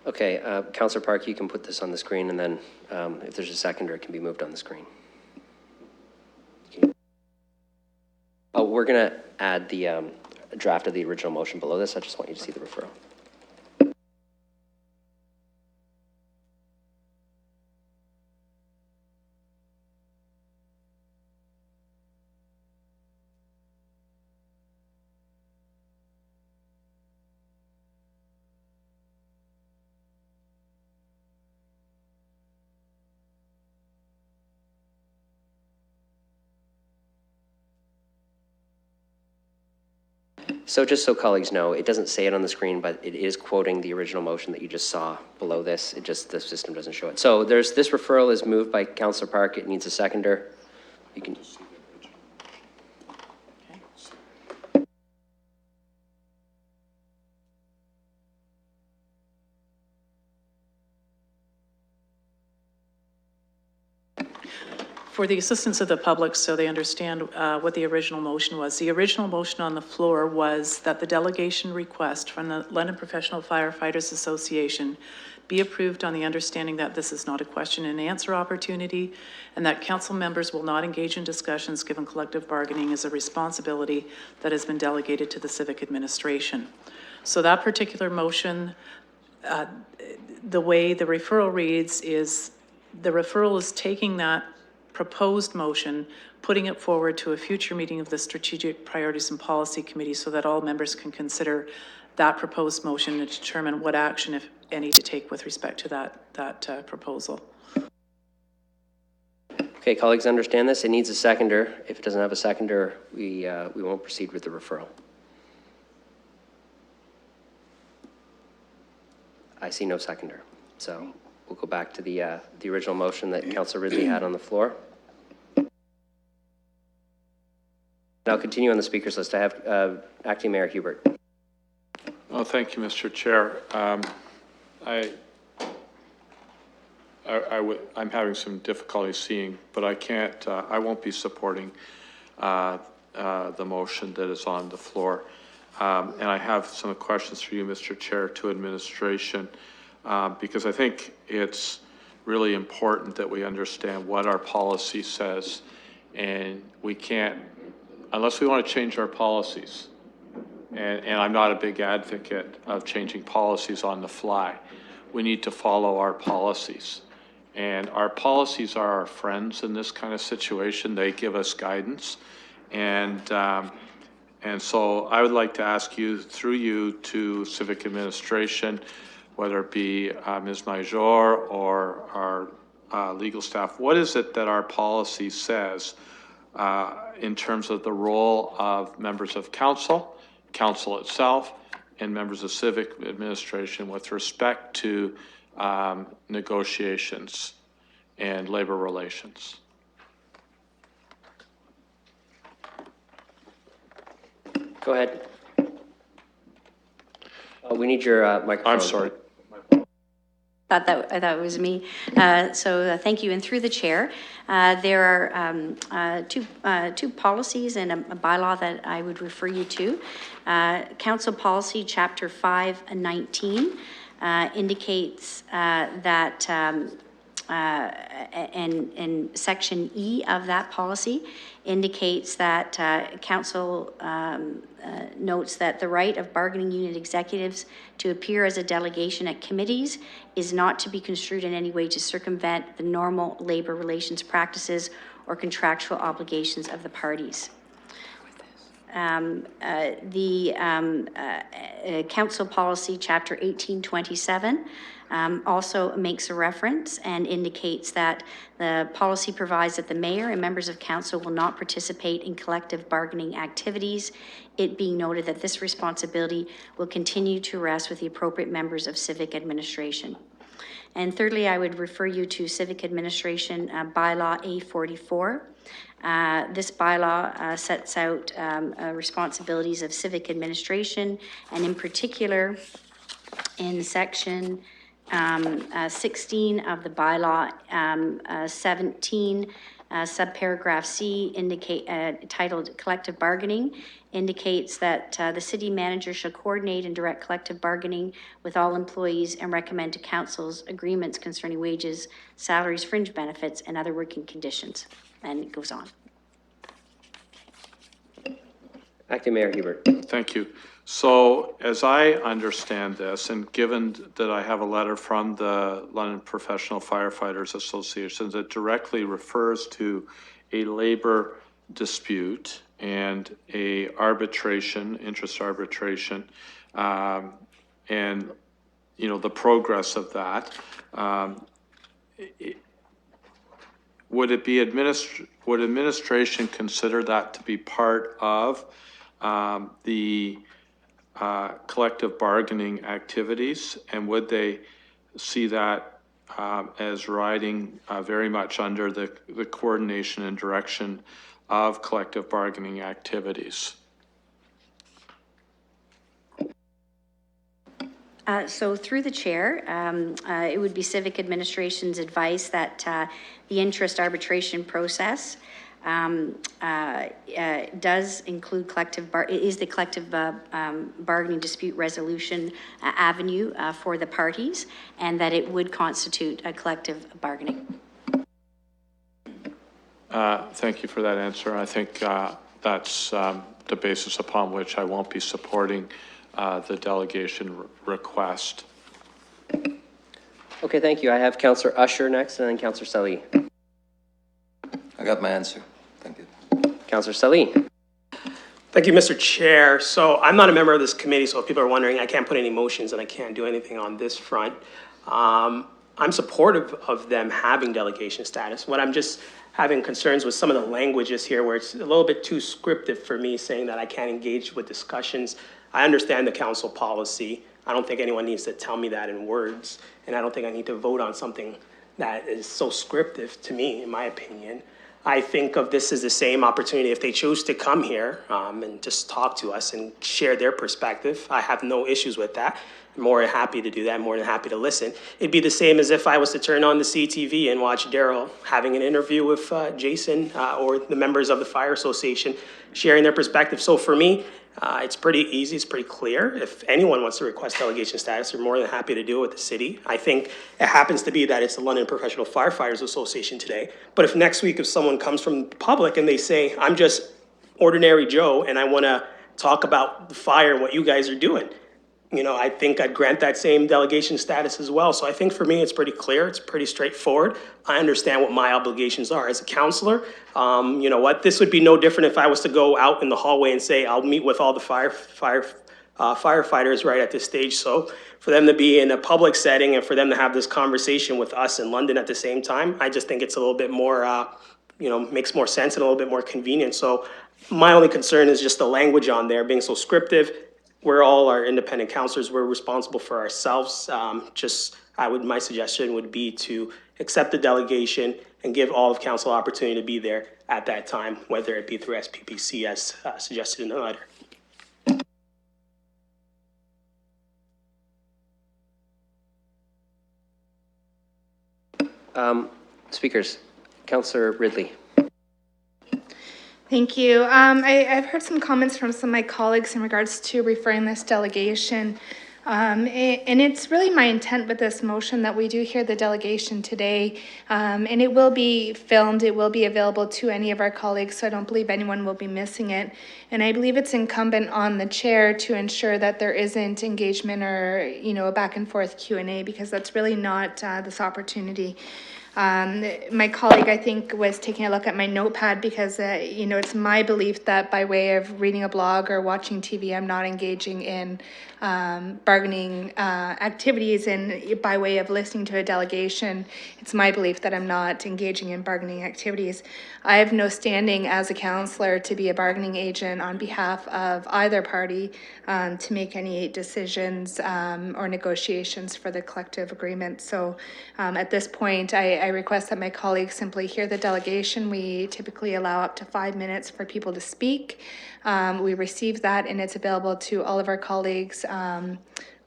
Okay, Councillor Park, you can put this on the screen, and then if there's a seconder, it can be moved on the screen. Oh, we're going to add the draft of the original motion below this. I just want you to see the referral. So just so colleagues know, it doesn't say it on the screen, but it is quoting the original motion that you just saw below this. It just, the system doesn't show it. So this referral is moved by Councillor Park. It needs a seconder. You can. For the assistance of the public, so they understand what the original motion was. The original motion on the floor was that the delegation request from the London Professional Firefighters Association be approved on the understanding that this is not a question and answer opportunity, and that council members will not engage in discussions given collective bargaining is a responsibility that has been delegated to the civic administration. So that particular motion, the way the referral reads is the referral is taking that proposed motion, putting it forward to a future meeting of the Strategic Priorities and Policy Committee so that all members can consider that proposed motion and determine what action, if any, to take with respect to that proposal. Okay, colleagues understand this. It needs a seconder. If it doesn't have a seconder, we won't proceed with the referral. I see no seconder. So we'll go back to the original motion that Councillor Ridley had on the floor. And I'll continue on the speakers list. I have Acting Mayor Hubert. Oh, thank you, Mr. Chair. I'm having some difficulty seeing, but I can't, I won't be supporting the motion that is on the floor. And I have some questions for you, Mr. Chair, to administration, because I think it's really important that we understand what our policy says, and we can't, unless we want to change our policies, and I'm not a big advocate of changing policies on the fly, we need to follow our policies. And our policies are our friends in this kind of situation. They give us guidance. And so I would like to ask you, through you, to Civic Administration, whether it be Ms. Major or our legal staff, what is it that our policy says in terms of the role of members of council, council itself, and members of Civic Administration with respect to negotiations and labor relations? Go ahead. We need your microphone. I'm sorry. I thought it was me. Thank you. And through the chair, there are two policies and a bylaw that I would refer you to. Council Policy Chapter 519 indicates that and Section E of that policy indicates that council notes that the right of bargaining unit executives to appear as a delegation at committees is not to be construed in any way to circumvent the normal labor relations practices or contractual obligations of the parties. Council Policy Chapter 1827 also makes a reference and indicates that the policy provides that the mayor and members of council will not participate in collective bargaining activities, it being noted that this responsibility will continue to rest with the appropriate members of civic administration. And thirdly, I would refer you to Civic Administration Bylaw A44. This bylaw sets out responsibilities of civic administration, and in particular, in section 16 of the bylaw, 17, subparagraph C, titled Collective Bargaining, indicates that the city manager shall coordinate and direct collective bargaining with all employees and recommend to councils agreements concerning wages, salaries, fringe benefits, and other working conditions. And it goes on. Acting Mayor Hubert. Thank you. So as I understand this, and given that I have a letter from the London Professional Firefighters Association that directly refers to a labor dispute and a arbitration, interest arbitration, and the progress of that, would administration consider that to be part of the collective bargaining activities, and would they see that as riding very much under the coordination and direction of collective bargaining activities? So through the chair, it would be Civic Administration's advice that the interest arbitration process does include the collective bargaining dispute resolution avenue for the parties, and that it would constitute a collective bargaining. Thank you for that answer. I think that's the basis upon which I won't be supporting the delegation request. Okay, thank you. I have Councillor Usher next, and then Councillor Salih. I got my answer. Thank you. Councillor Salih. Thank you, Mr. Chair. So I'm not a member of this committee, so if people are wondering, I can't put any motions and I can't do anything on this front. I'm supportive of them having delegation status. What I'm just having concerns with some of the languages here where it's a little bit too scriptive for me, saying that I can't engage with discussions. I understand the council policy. I don't think anyone needs to tell me that in words, and I don't think I need to vote on something that is so scriptive to me, in my opinion. I think of this as the same opportunity if they choose to come here and just talk to us and share their perspective. I have no issues with that. I'm more than happy to do that, more than happy to listen. It'd be the same as if I was to turn on the CTV and watch Daryl having an interview with Jason or the members of the Fire Association sharing their perspective. So for me, it's pretty easy, it's pretty clear. If anyone wants to request delegation status, they're more than happy to do it with the city. I think it happens to be that it's the London Professional Firefighters Association today. But if next week, if someone comes from the public and they say, I'm just ordinary Joe and I want to talk about the fire and what you guys are doing, I think I'd grant that same delegation status as well. So I think for me, it's pretty clear, it's pretty straightforward. I understand what my obligations are as a counselor. You know what, this would be no different if I was to go out in the hallway and say, I'll meet with all the firefighters right at this stage. So for them to be in a public setting and for them to have this conversation with us in London at the same time, I just think it's a little bit more, makes more sense and a little bit more convenient. So my only concern is just the language on there being so scriptive. We're all our independent counselors. We're responsible for ourselves. My suggestion would be to accept the delegation and give all of council opportunity to be there at that time, whether it be through SPPC as suggested in the letter. Speakers, Councillor Ridley. Thank you. I've heard some comments from some of my colleagues in regards to referring this delegation. And it's really my intent with this motion that we do hear the delegation today. And it will be filmed, it will be available to any of our colleagues, so I don't believe anyone will be missing it. And I believe it's incumbent on the chair to ensure that there isn't engagement or, a back and forth Q&A, because that's really not this opportunity. My colleague, I think, was taking a look at my notepad because, it's my belief that by way of reading a blog or watching TV, I'm not engaging in bargaining activities, and by way of listening to a delegation, it's my belief that I'm not engaging in bargaining activities. I have no standing as a counselor to be a bargaining agent on behalf of either party to make any decisions or negotiations for the collective agreement. So at this point, I request that my colleagues simply hear the delegation. We typically allow up to 5 minutes for people to speak. We receive that, and it's available to all of our colleagues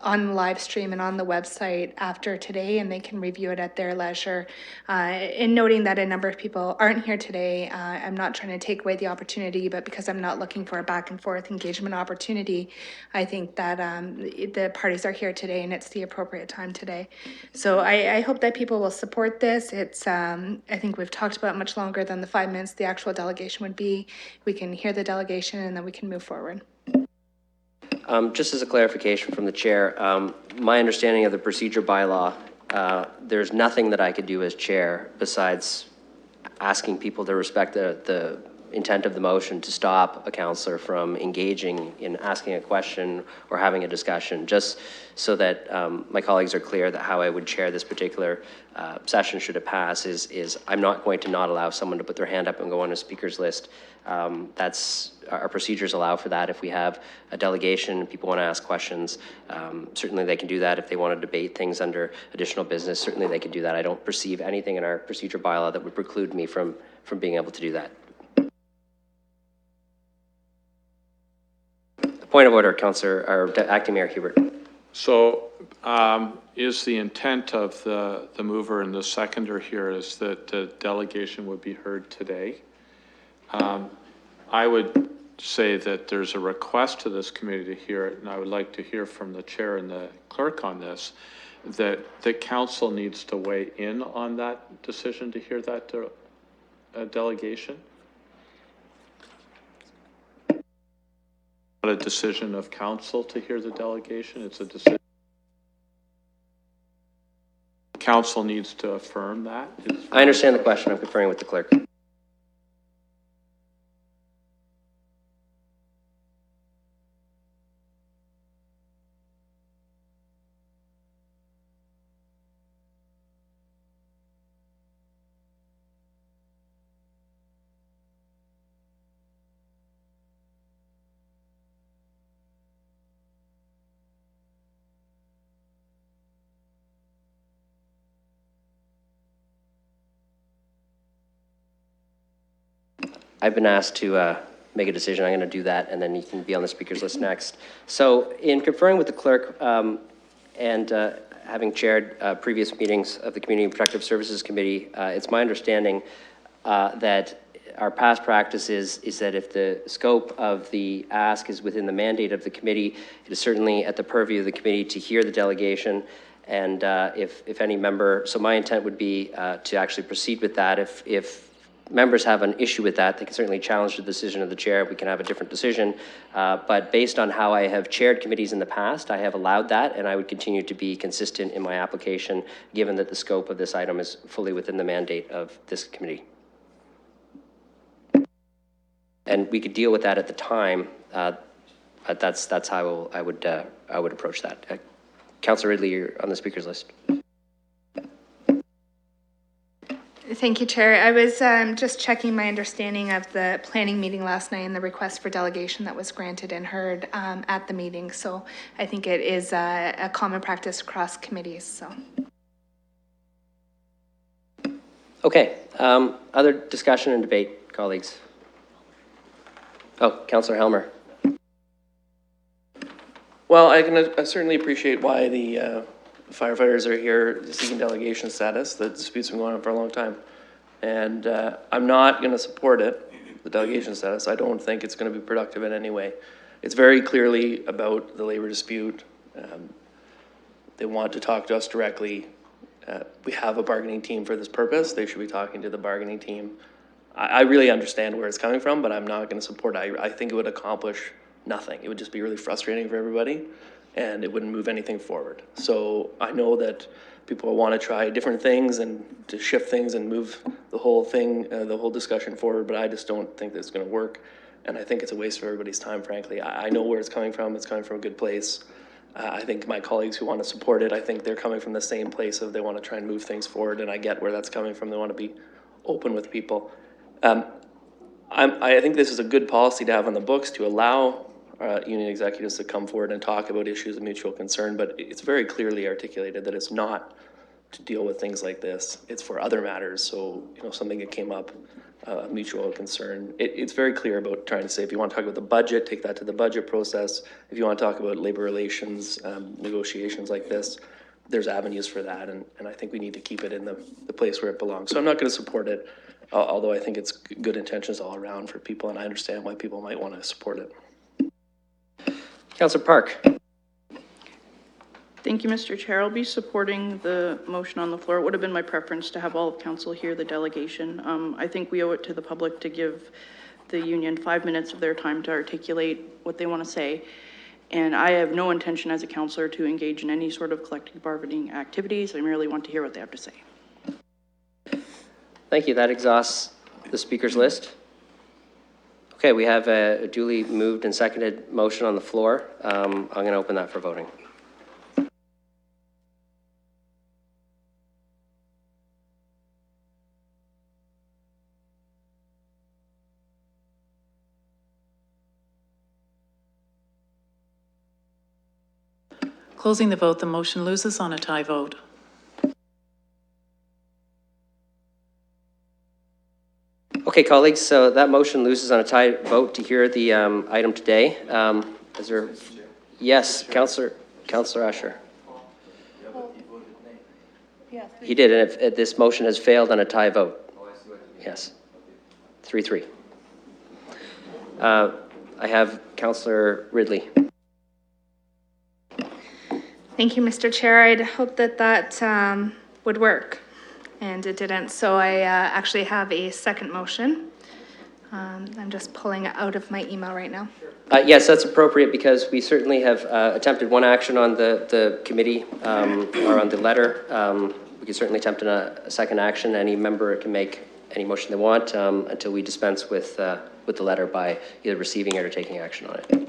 on the live stream and on the website after today, and they can review it at their leisure. In noting that a number of people aren't here today, I'm not trying to take away the opportunity, but because I'm not looking for a back and forth engagement opportunity, I think that the parties are here today and it's the appropriate time today. So I hope that people will support this. It's I think we've talked about much longer than the 5 minutes the actual delegation would be. We can hear the delegation and then we can move forward. Just as a clarification from the chair, my understanding of the procedure bylaw, there's nothing that I could do as chair besides asking people to respect the intent of the motion to stop a councillor from engaging in asking a question or having a discussion, just so that my colleagues are clear that how I would chair this particular session should it pass is I'm not going to not allow someone to put their hand up and go on a speaker's list. That's our procedures allow for that. If we have a delegation and people want to ask questions, certainly they can do that. If they want to debate things under additional business, certainly they can do that. I don't perceive anything in our procedure bylaw that would preclude me from being able to do that. Point of order, Councillor, or Acting Mayor Hubert. So is the intent of the mover and the seconder here is that the delegation would be heard today? I would say that there's a request to this committee to hear it, and I would like to hear from the chair and the clerk on this, that the council needs to weigh in on that decision to hear that delegation. Not a decision of council to hear the delegation, it's a decision. Council needs to affirm that. I understand the question. I'm conferring with the clerk. I've been asked to make a decision. I'm going to do that, and then you can be on the speakers list next. So in conferring with the clerk and having chaired previous meetings of the Community and Protective Services Committee, it's my understanding that our past practice is that if the scope of the ask is within the mandate of the committee, it is certainly at the purview of the committee to hear the delegation. And if any member, so my intent would be to actually proceed with that if members have an issue with that, they can certainly challenge the decision of the chair. We can have a different decision. But based on how I have chaired committees in the past, I have allowed that, and I would continue to be consistent in my application, given that the scope of this item is fully within the mandate of this committee. And we could deal with that at the time. But that's how I would approach that. Councillor Ridley, you're on the speaker's list. Thank you, Chair. I was just checking my understanding of the planning meeting last night and the request for delegation that was granted and heard at the meeting. So I think it is a common practice across committees, so. Okay, other discussion and debate, colleagues? Oh, Councillor Helmer. Well, I certainly appreciate why the firefighters are here seeking delegation status. The dispute's been going on for a long time. And I'm not going to support it, the delegation status. I don't think it's going to be productive in any way. It's very clearly about the labor dispute. They want to talk to us directly. We have a bargaining team for this purpose. They should be talking to the bargaining team. I really understand where it's coming from, but I'm not going to support it. I think it would accomplish nothing. It would just be really frustrating for everybody, and it wouldn't move anything forward. So I know that people want to try different things and to shift things and move the whole thing, the whole discussion forward, but I just don't think that it's going to work. And I think it's a waste of everybody's time, frankly. I know where it's coming from. It's coming from a good place. I think my colleagues who want to support it, I think they're coming from the same place of they want to try and move things forward, and I get where that's coming from. They want to be open with people. I think this is a good policy to have on the books to allow union executives to come forward and talk about issues of mutual concern, but it's very clearly articulated that it's not to deal with things like this. It's for other matters. So, you know, something that came up, mutual concern. It's very clear about trying to say, if you want to talk about the budget, take that to the budget process. If you want to talk about labor relations, negotiations like this, there's avenues for that. And I think we need to keep it in the place where it belongs. So I'm not going to support it, although I think it's good intentions all around for people, and I understand why people might want to support it. Councillor Park. Thank you, Mr. Chair. I'll be supporting the motion on the floor. It would have been my preference to have all of council hear the delegation. I think we owe it to the public to give the union 5 minutes of their time to articulate what they want to say. And I have no intention as a councillor to engage in any sort of collective bargaining activities. I merely want to hear what they have to say. Thank you. That exhausts the speaker's list. Okay, we have a duly moved and seconded motion on the floor. I'm going to open that for voting. Closing the vote, the motion loses on a tie vote. Okay, colleagues, so that motion loses on a tie vote to hear the item today. Is there? Yes, Councillor Usher. He did, and if this motion has failed on a tie vote. Yes, 3-3. I have Councillor Ridley. Thank you, Mr. Chair. I'd hope that would work, and it didn't. So I actually have a second motion. I'm just pulling it out of my email right now. Yes, that's appropriate because we certainly have attempted one action on the committee or on the letter. We can certainly attempt a second action. Any member can make any motion they want until we dispense with the letter by either receiving it or taking action on it.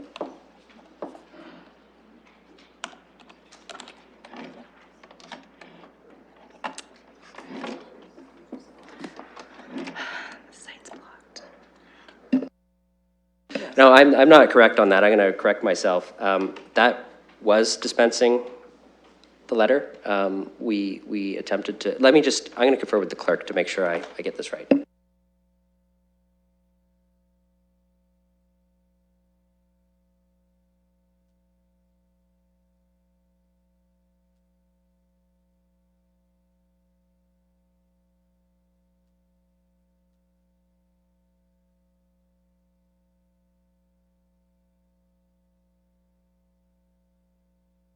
No, I'm not correct on that. I'm going to correct myself. That was dispensing the letter. We attempted to, I'm going to confer with the clerk to make sure I get this right.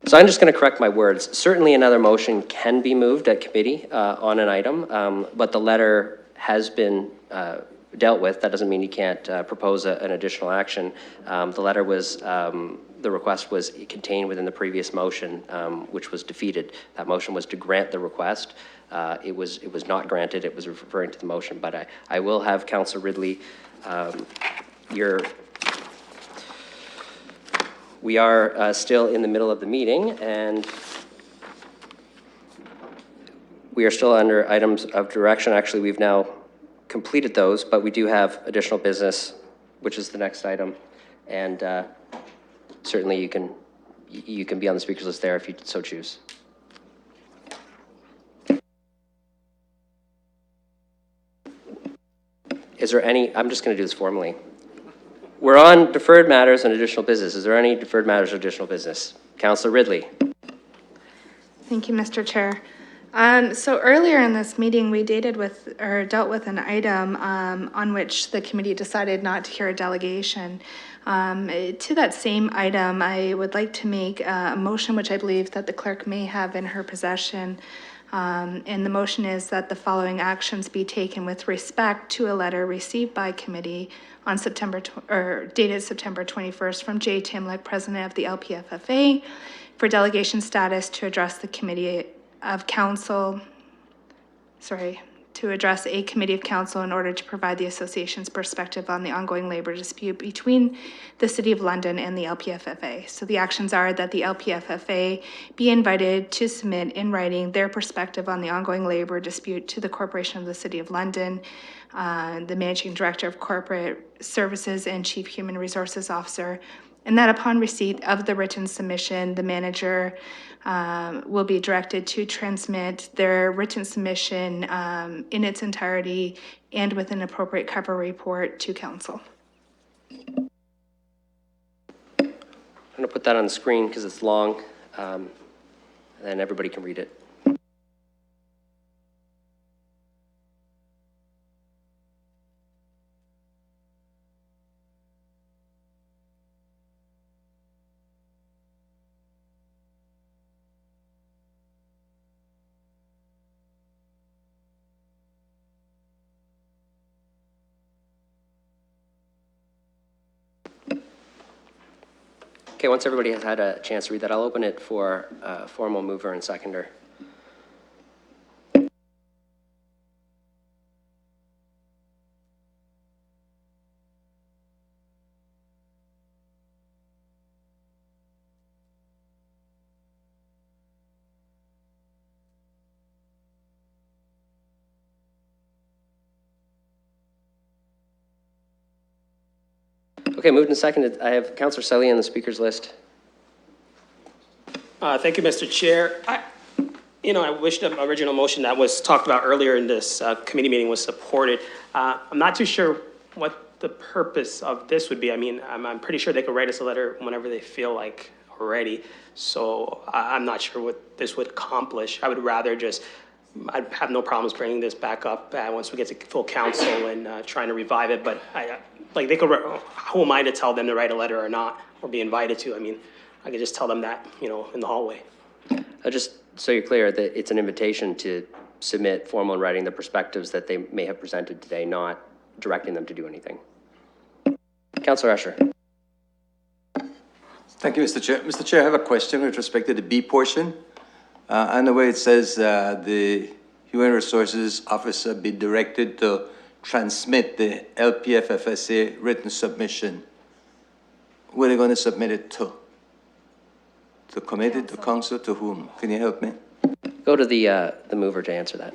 So I'm just going to correct my words. Certainly another motion can be moved at committee on an item, but the letter has been dealt with. That doesn't mean you can't propose an additional action. The letter was, the request was contained within the previous motion, which was defeated. That motion was to grant the request. It was not granted. It was referring to the motion, but I will have Councillor Ridley, we are still in the middle of the meeting, and we are still under items of direction. Actually, we've now completed those, but we do have additional business, which is the next item. And certainly you can be on the speakers list there if you so choose. Is there any, I'm just going to do this formally. We're on deferred matters and additional business. Is there any deferred matters or additional business? Councillor Ridley. Thank you, Mr. Chair. So earlier in this meeting, we dealt with an item on which the committee decided not to hear a delegation. To that same item, I would like to make a motion, which I believe that the clerk may have in her possession. And the motion is that the following actions be taken with respect to a letter received by committee on dated September 21st from Jay Timlick, President of the LPFFA, for delegation status to address the committee of council, to address a committee of council in order to provide the association's perspective on the ongoing labor dispute between the City of London and the LPFFA. So the actions are that the LPFFA be invited to submit in writing their perspective on the ongoing labor dispute to the Corporation of the City of London, the Managing Director of Corporate Services and Chief Human Resources Officer, and that upon receipt of the written submission, the manager will be directed to transmit their written submission in its entirety and with an appropriate cover report to council. I'm going to put that on the screen because it's long, and then everybody can read it. Okay, once everybody has had a chance to read that, I'll open it for formal mover and seconder. Okay, moved and seconded. I have Councillor Selly on the speakers list. Thank you, Mr. Chair. I wish the original motion that was talked about earlier in this committee meeting was supported. I'm not too sure what the purpose of this would be. I mean, I'm pretty sure they could write us a letter whenever they feel like already. So I'm not sure what this would accomplish. I would rather I'd have no problems bringing this back up once we get to full council and trying to revive it. But they could, who am I to tell them to write a letter or not, or be invited to? I mean, I could just tell them that, in the hallway. Just so you're clear, that it's an invitation to submit formal in writing the perspectives that they may have presented today, not directing them to do anything. Councillor Escher. Thank you, Mr. Chair. Mr. Chair, I have a question with respect to the B portion. And the way it says the Human Resources Officer be directed to transmit the LPFFSA written submission. Where are they going to submit it to? To committee, to council, to whom? Can you help me? Go to the mover to answer that.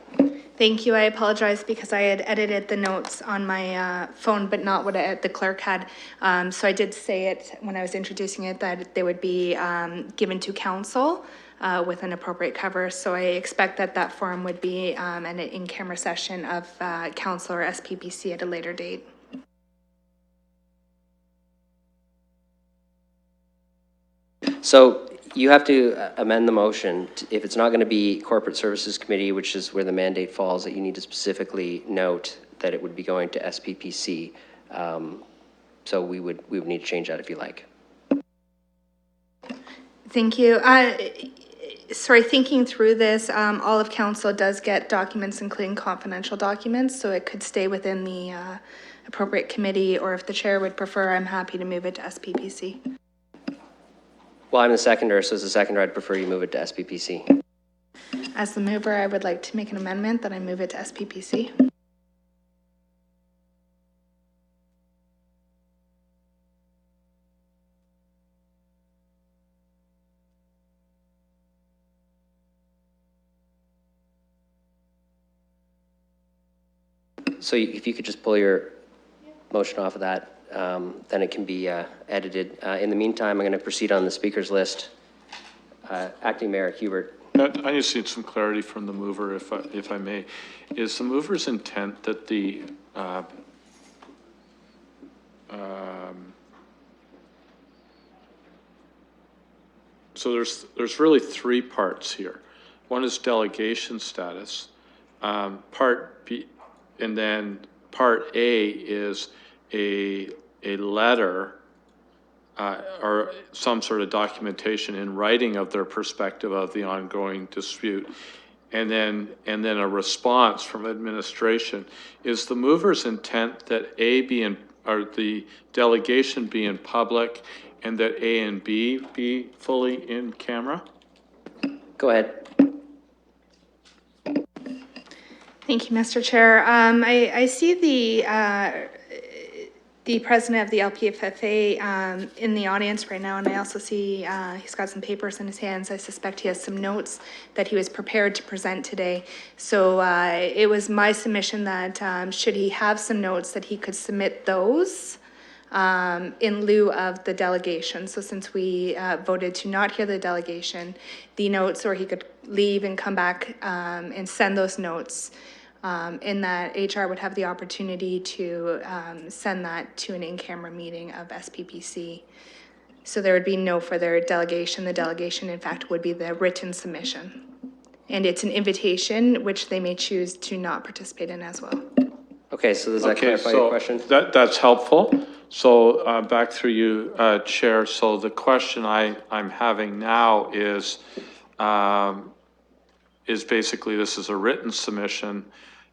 Thank you. I apologize because I had edited the notes on my phone, but not what the clerk had. So I did say it when I was introducing it that they would be given to council with an appropriate cover. So I expect that forum would be an in-camera session of council or SPPC at a later date. So you have to amend the motion. If it's not going to be Corporate Services Committee, which is where the mandate falls, that you need to specifically note that it would be going to SPPC. So we would need to change that if you like. Thank you. sorry, thinking through this, all of council does get documents, including confidential documents, so it could stay within the appropriate committee, or if the chair would prefer, I'm happy to move it to SPPC. Well, I'm the seconder, so as a seconder, I'd prefer you move it to SPPC. As the mover, I would like to make an amendment that I move it to SPPC. So if you could just pull your motion off of that, then it can be edited. In the meantime, I'm going to proceed on the speakers list. Acting Mayor Hubert. I just need some clarity from the mover, if I may. Is the mover's intent that the so there's really three parts here. One is delegation status, part B, and then part A is a letter or some sort of documentation in writing of their perspective of the ongoing dispute, and then a response from administration. Is the mover's intent that A be in, or the delegation be in public, and that A and B be fully in camera? Go ahead. Thank you, Mr. Chair. I see the president of the LPFFA in the audience right now, and I also see he's got some papers in his hands. I suspect he has some notes that he was prepared to present today. So it was my submission that should he have some notes, that he could submit those in lieu of the delegation. So since we voted to not hear the delegation, the notes, or he could leave and come back and send those notes, in that HR would have the opportunity to send that to an in-camera meeting of SPPC. So there would be no further delegation. The delegation, in fact, would be the written submission. And it's an invitation, which they may choose to not participate in as well. Okay, so does that clarify your question? That's helpful. So back through you, Chair. So the question I'm having now is basically, this is a written submission.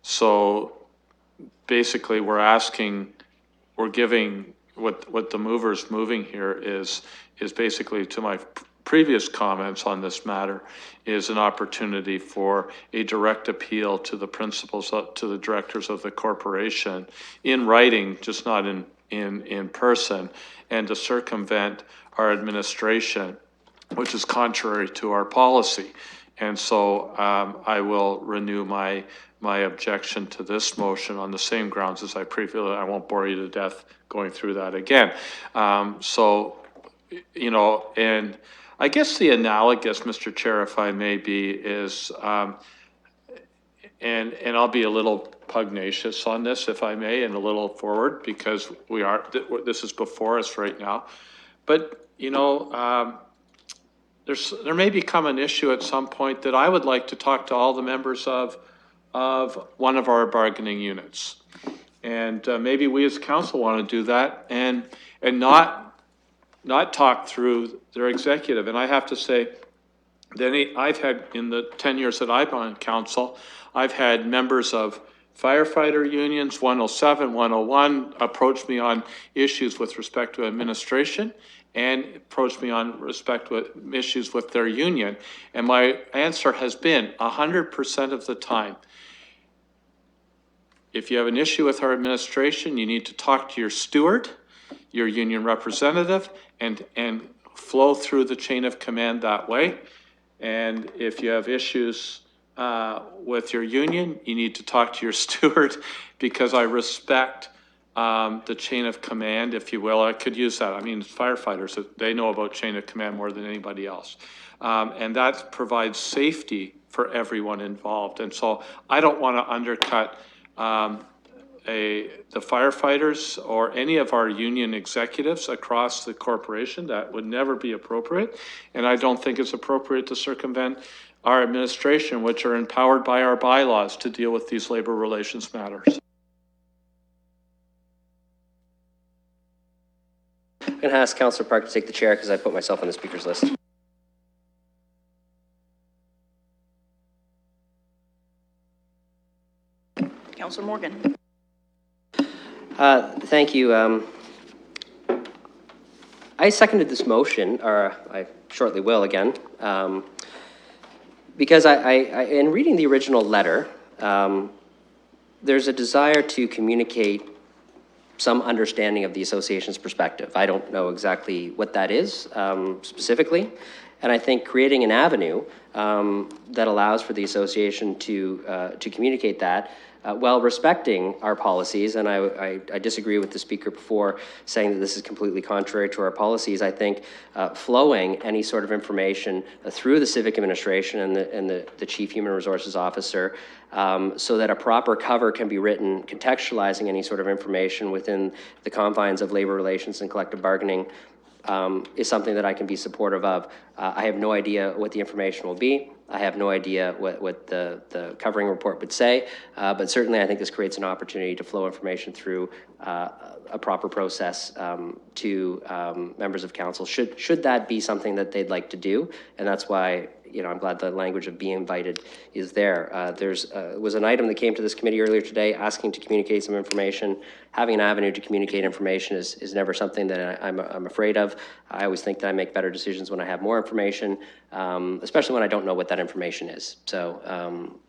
So basically, we're giving what the mover's moving here is basically, to my previous comments on this matter, is an opportunity for a direct appeal to the principals, to the directors of the corporation in writing, just not in person, and to circumvent our administration, which is contrary to our policy. And so I will renew my objection to this motion on the same grounds as I previously. I won't bore you to death going through that again. So, you know, and I guess the analogous, Mr. Chair, if I may be, is, and I'll be a little pugnacious on this, if I may, and a little forward, because this is before us right now. But, you know, there may become an issue at some point that I would like to talk to all the members of one of our bargaining units. And maybe we as council want to do that and not talk through their executive. And I have to say that I've had, in the 10 years that I've been on council, I've had members of firefighter unions, 107, 101, approach me on issues with respect to administration, and approached me on respect with issues with their union. And my answer has been 100% of the time, if you have an issue with our administration, you need to talk to your steward, your union representative, and flow through the chain of command that way. And if you have issues with your union, you need to talk to your steward, because I respect the chain of command, if you will. I could use that. I mean, firefighters, they know about chain of command more than anybody else. And that provides safety for everyone involved. And so I don't want to undercut the firefighters or any of our union executives across the corporation. That would never be appropriate. And I don't think it's appropriate to circumvent our administration, which are empowered by our bylaws to deal with these labor relations matters. I'm going to ask Councillor Park to take the chair because I put myself on the speakers list. Councillor Morgan. Thank you. I seconded this motion, or I shortly will again, because in reading the original letter, there's a desire to communicate some understanding of the association's perspective. I don't know exactly what that is specifically, and I think creating an avenue that allows for the association to communicate that while respecting our policies, and I disagree with the speaker before saying that this is completely contrary to our policies. I think flowing any sort of information through the civic administration and the chief human resources officer so that a proper cover can be written contextualizing any sort of information within the confines of labor relations and collective bargaining is something that I can be supportive of. I have no idea what the information will be. I have no idea what the covering report would say, but certainly I think this creates an opportunity to flow information through a proper process to members of council, should that be something that they'd like to do. And that's why, you know, I'm glad the language of be invited is there. Was an item that came to this committee earlier today asking to communicate some information. Having an avenue to communicate information is never something that I'm afraid of. I always think that I make better decisions when I have more information, especially when I don't know what that information is. So,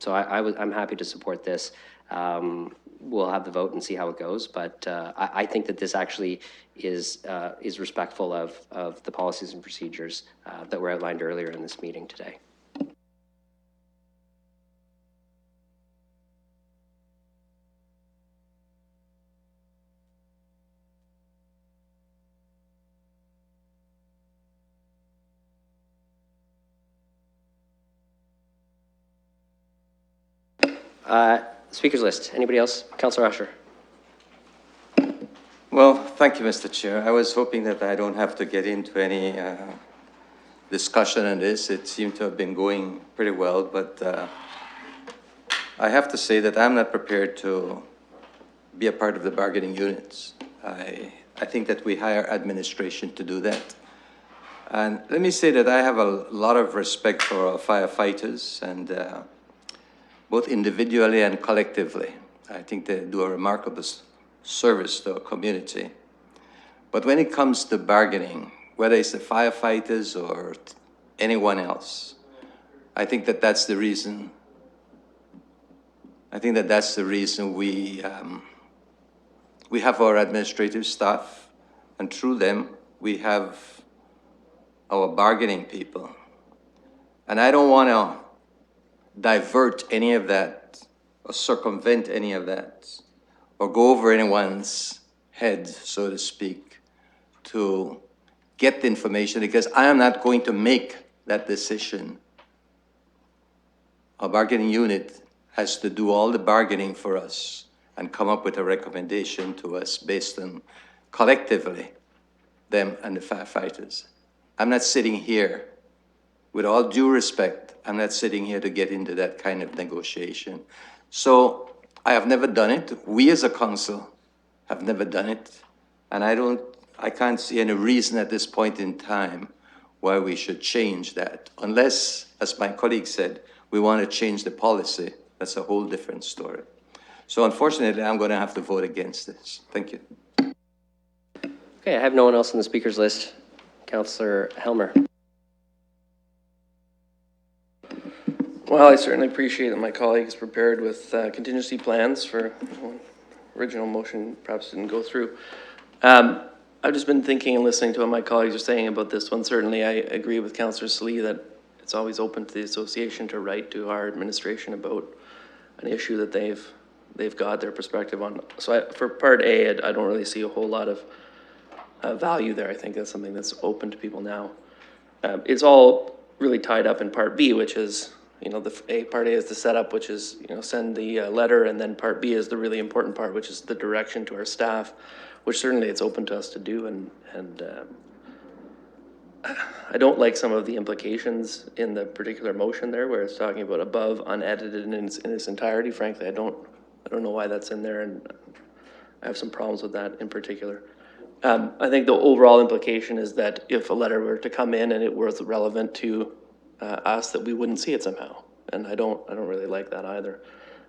I'm happy to support this. We'll have the vote and see how it goes, but I think that this actually is respectful of the policies and procedures that were outlined earlier in this meeting today. Speakers list. Anybody else? Councillor Usher. Well, thank you, Mr. Chair. I was hoping that I don't have to get into any discussion on this. It seemed to have been going pretty well, but I have to say that I'm not prepared to be a part of the bargaining units. I think that we hire administration to do that. And let me say that I have a lot of respect for our firefighters, and both individually and collectively. I think they do a remarkable service to our community. But when it comes to bargaining, whether it's the firefighters or anyone else, I think that that's the reason. I think that that's the reason we have our administrative staff, and through them, we have our bargaining people. And I don't want to divert any of that or circumvent any of that or go over anyone's head, so to speak, to get the information, because I am not going to make that decision. Our bargaining unit has to do all the bargaining for us and come up with a recommendation to us based on collectively them and the firefighters. I'm not sitting here, with all due respect, I'm not sitting here to get into that kind of negotiation. So I have never done it. We as a council have never done it. And I can't see any reason at this point in time why we should change that. Unless, as my colleague said, we want to change the policy. That's a whole different story. So unfortunately, I'm going to have to vote against this. Thank you. Okay, I have no one else on the speakers list. Councillor Helmer. Well, I certainly appreciate that my colleague is prepared with contingency plans for original motion perhaps didn't go through. I've just been thinking and listening to what my colleagues are saying about this one. Certainly, I agree with Councillor Slee that it's always open to the association to write to our administration about an issue that they've got their perspective on. So for part A, I don't really see a whole lot of value there. I think that's something that's open to people now. It's all really tied up in part B, which is, you know, part A is the setup, which is, you know, send the letter, and then part B is the really important part, which is the direction to our staff, which certainly it's open to us to do. And I don't like some of the implications in the particular motion there, where it's talking about above unedited in its entirety. Frankly, I don't know why that's in there, and I have some problems with that in particular. I think the overall implication is that if a letter were to come in and it was relevant to us, that we wouldn't see it somehow, and I don't really like that either.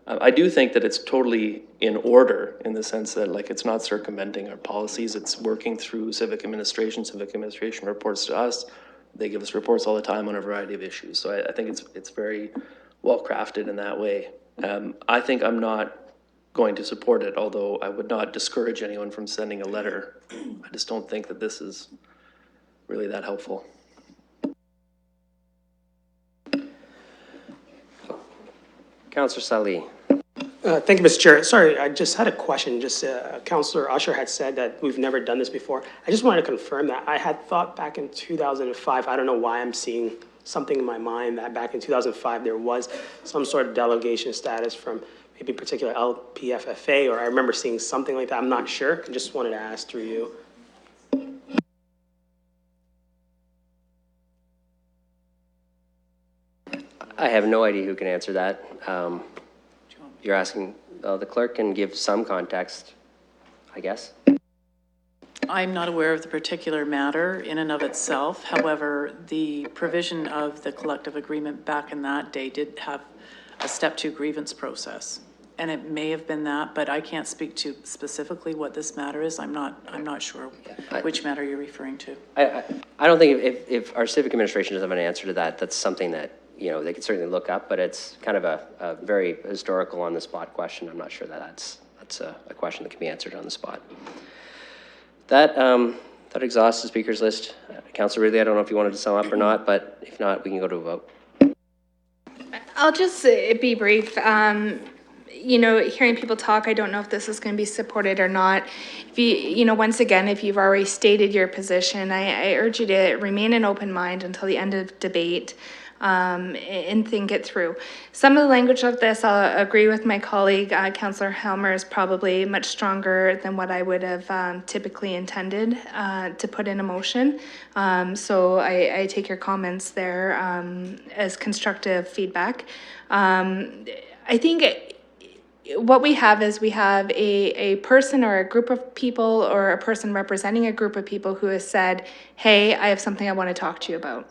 I do think that it's totally in order in the sense that like it's not circumventing our policies. It's working through civic administration. Civic administration reports to us. They give us reports all the time on a variety of issues. So I think it's very well crafted in that way. I think I'm not going to support it, although I would not discourage anyone from sending a letter. I just don't think that this is really that helpful. Councillor Sali. Thank you, Mr. Chair. Sorry, I just had a question. Just Councillor Usher had said that we've never done this before. I just wanted to confirm that. I had thought back in 2005, I don't know why I'm seeing something in my mind that back in 2005 there was some sort of delegation status from maybe particular LPFFA, or I remember seeing something like that. I'm not sure. I just wanted to ask through you. I have no idea who can answer that. You're asking, the clerk can give some context, I guess. I'm not aware of the particular matter in and of itself. However, the provision of the collective agreement back in that day did have a step 2 grievance process. And it may have been that, but I can't speak to specifically what this matter is. I'm not sure which matter you're referring to. I don't think if our civic administration doesn't have an answer to that, that's something that, you know, they could certainly look up, but it's kind of a very historical on the spot question. I'm not sure that that's a question that can be answered on the spot. That exhausts the speakers list. Councillor Ridley, I don't know if you wanted to sum up or not, but if not, we can go to a vote. I'll just be brief. You know, hearing people talk, I don't know if this is going to be supported or not. If you know, once again, if you've already stated your position, I urge you to remain an open mind until the end of debate. And think it through. Some of the language of this, I'll agree with my colleague, Councillor Helmer, is probably much stronger than what I would have typically intended to put in a motion. So I take your comments there as constructive feedback. I think what we have is we have a person or a group of people or a person representing a group of people who has said, hey, I have something I want to talk to you about.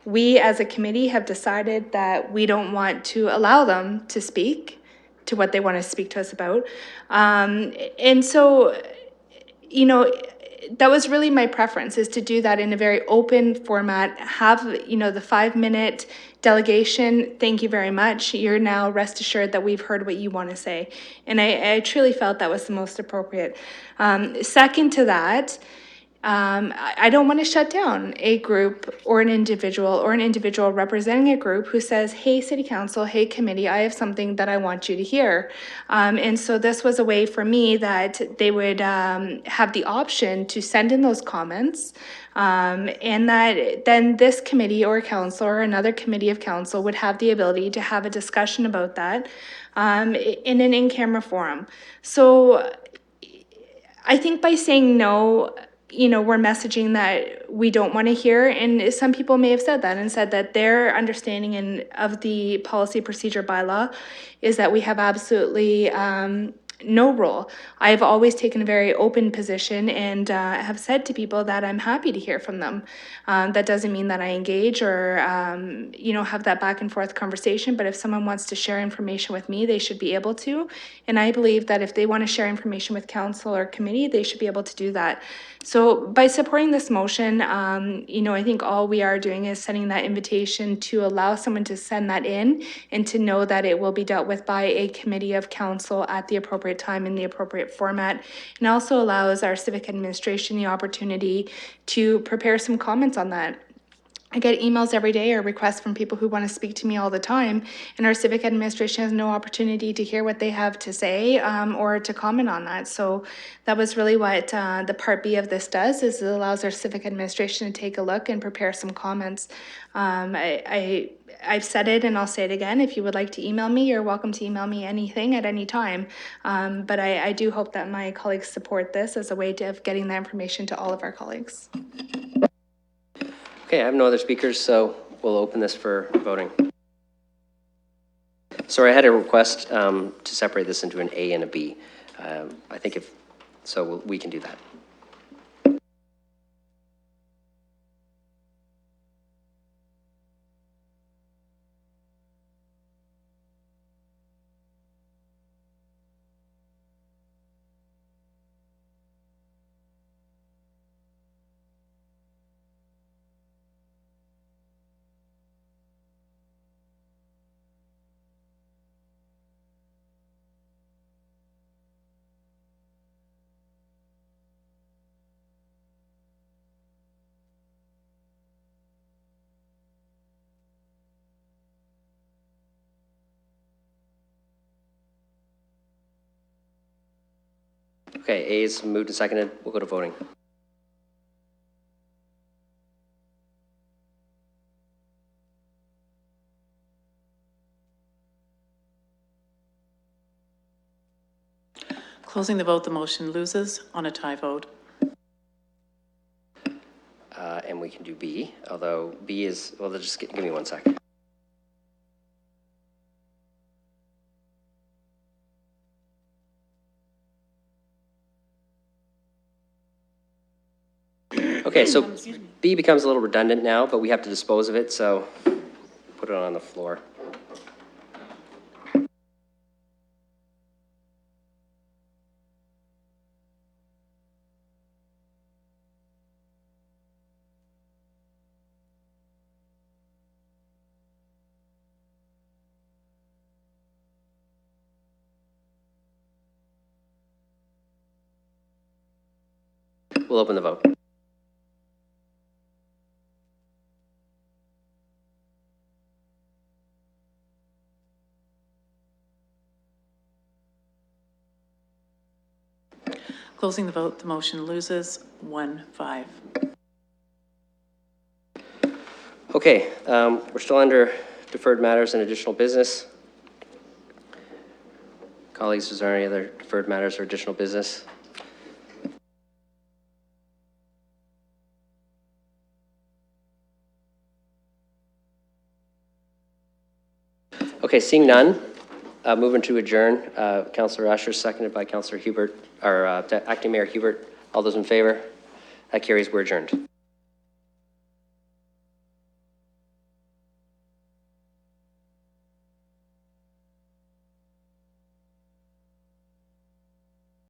We as a committee have decided that we don't want to allow them to speak to what they want to speak to us about. And so, you know, that was really my preference, is to do that in a very open format, have, you know, the 5-minute delegation. Thank you very much. You're now rest assured that we've heard what you want to say. And I truly felt that was the most appropriate. Second to that, I don't want to shut down a group or an individual representing a group who says, hey, city council, hey, committee, I have something that I want you to hear. And so this was a way for me that they would have the option to send in those comments, and that then this committee or council or another committee of council would have the ability to have a discussion about that in an in-camera forum. So I think by saying no, you know, we're messaging that we don't want to hear. And some people may have said that and said that their understanding of the policy procedure bylaw is that we have absolutely no role. I've always taken a very open position and have said to people that I'm happy to hear from them. That doesn't mean that I engage or, you know, have that back and forth conversation, but if someone wants to share information with me, they should be able to. And I believe that if they want to share information with council or committee, they should be able to do that. So by supporting this motion, you know, I think all we are doing is sending that invitation to allow someone to send that in and to know that it will be dealt with by a committee of council at the appropriate time in the appropriate format. And also allows our civic administration the opportunity to prepare some comments on that. I get emails every day or requests from people who want to speak to me all the time, and our civic administration has no opportunity to hear what they have to say or to comment on that. So that was really what the Part B of this does, is it allows our civic administration to take a look and prepare some comments. I've said it and I'll say it again. If you would like to email me, you're welcome to email me anything at any time. But I do hope that my colleagues support this as a way of getting that information to all of our colleagues. Okay, I have no other speakers, so we'll open this for voting. Sorry, I had a request to separate this into an A and a B. I think we can do that. Okay, A is moved and seconded. We'll go to voting. Closing the vote, the motion loses on a tie vote. And we can do B, although B is, well, just give me 1 second. Okay, so B becomes a little redundant now, but we have to dispose of it, so put it on the floor. We'll open the vote. Closing the vote, the motion loses 1-5. Okay, we're still under deferred matters and additional business. Colleagues, is there any other deferred matters or additional business? Okay, seeing none, moving to adjourn. Councillor Usher, seconded by Councillor Hubert, or Acting Mayor Hubert. All those in favor? That carries. We're adjourned.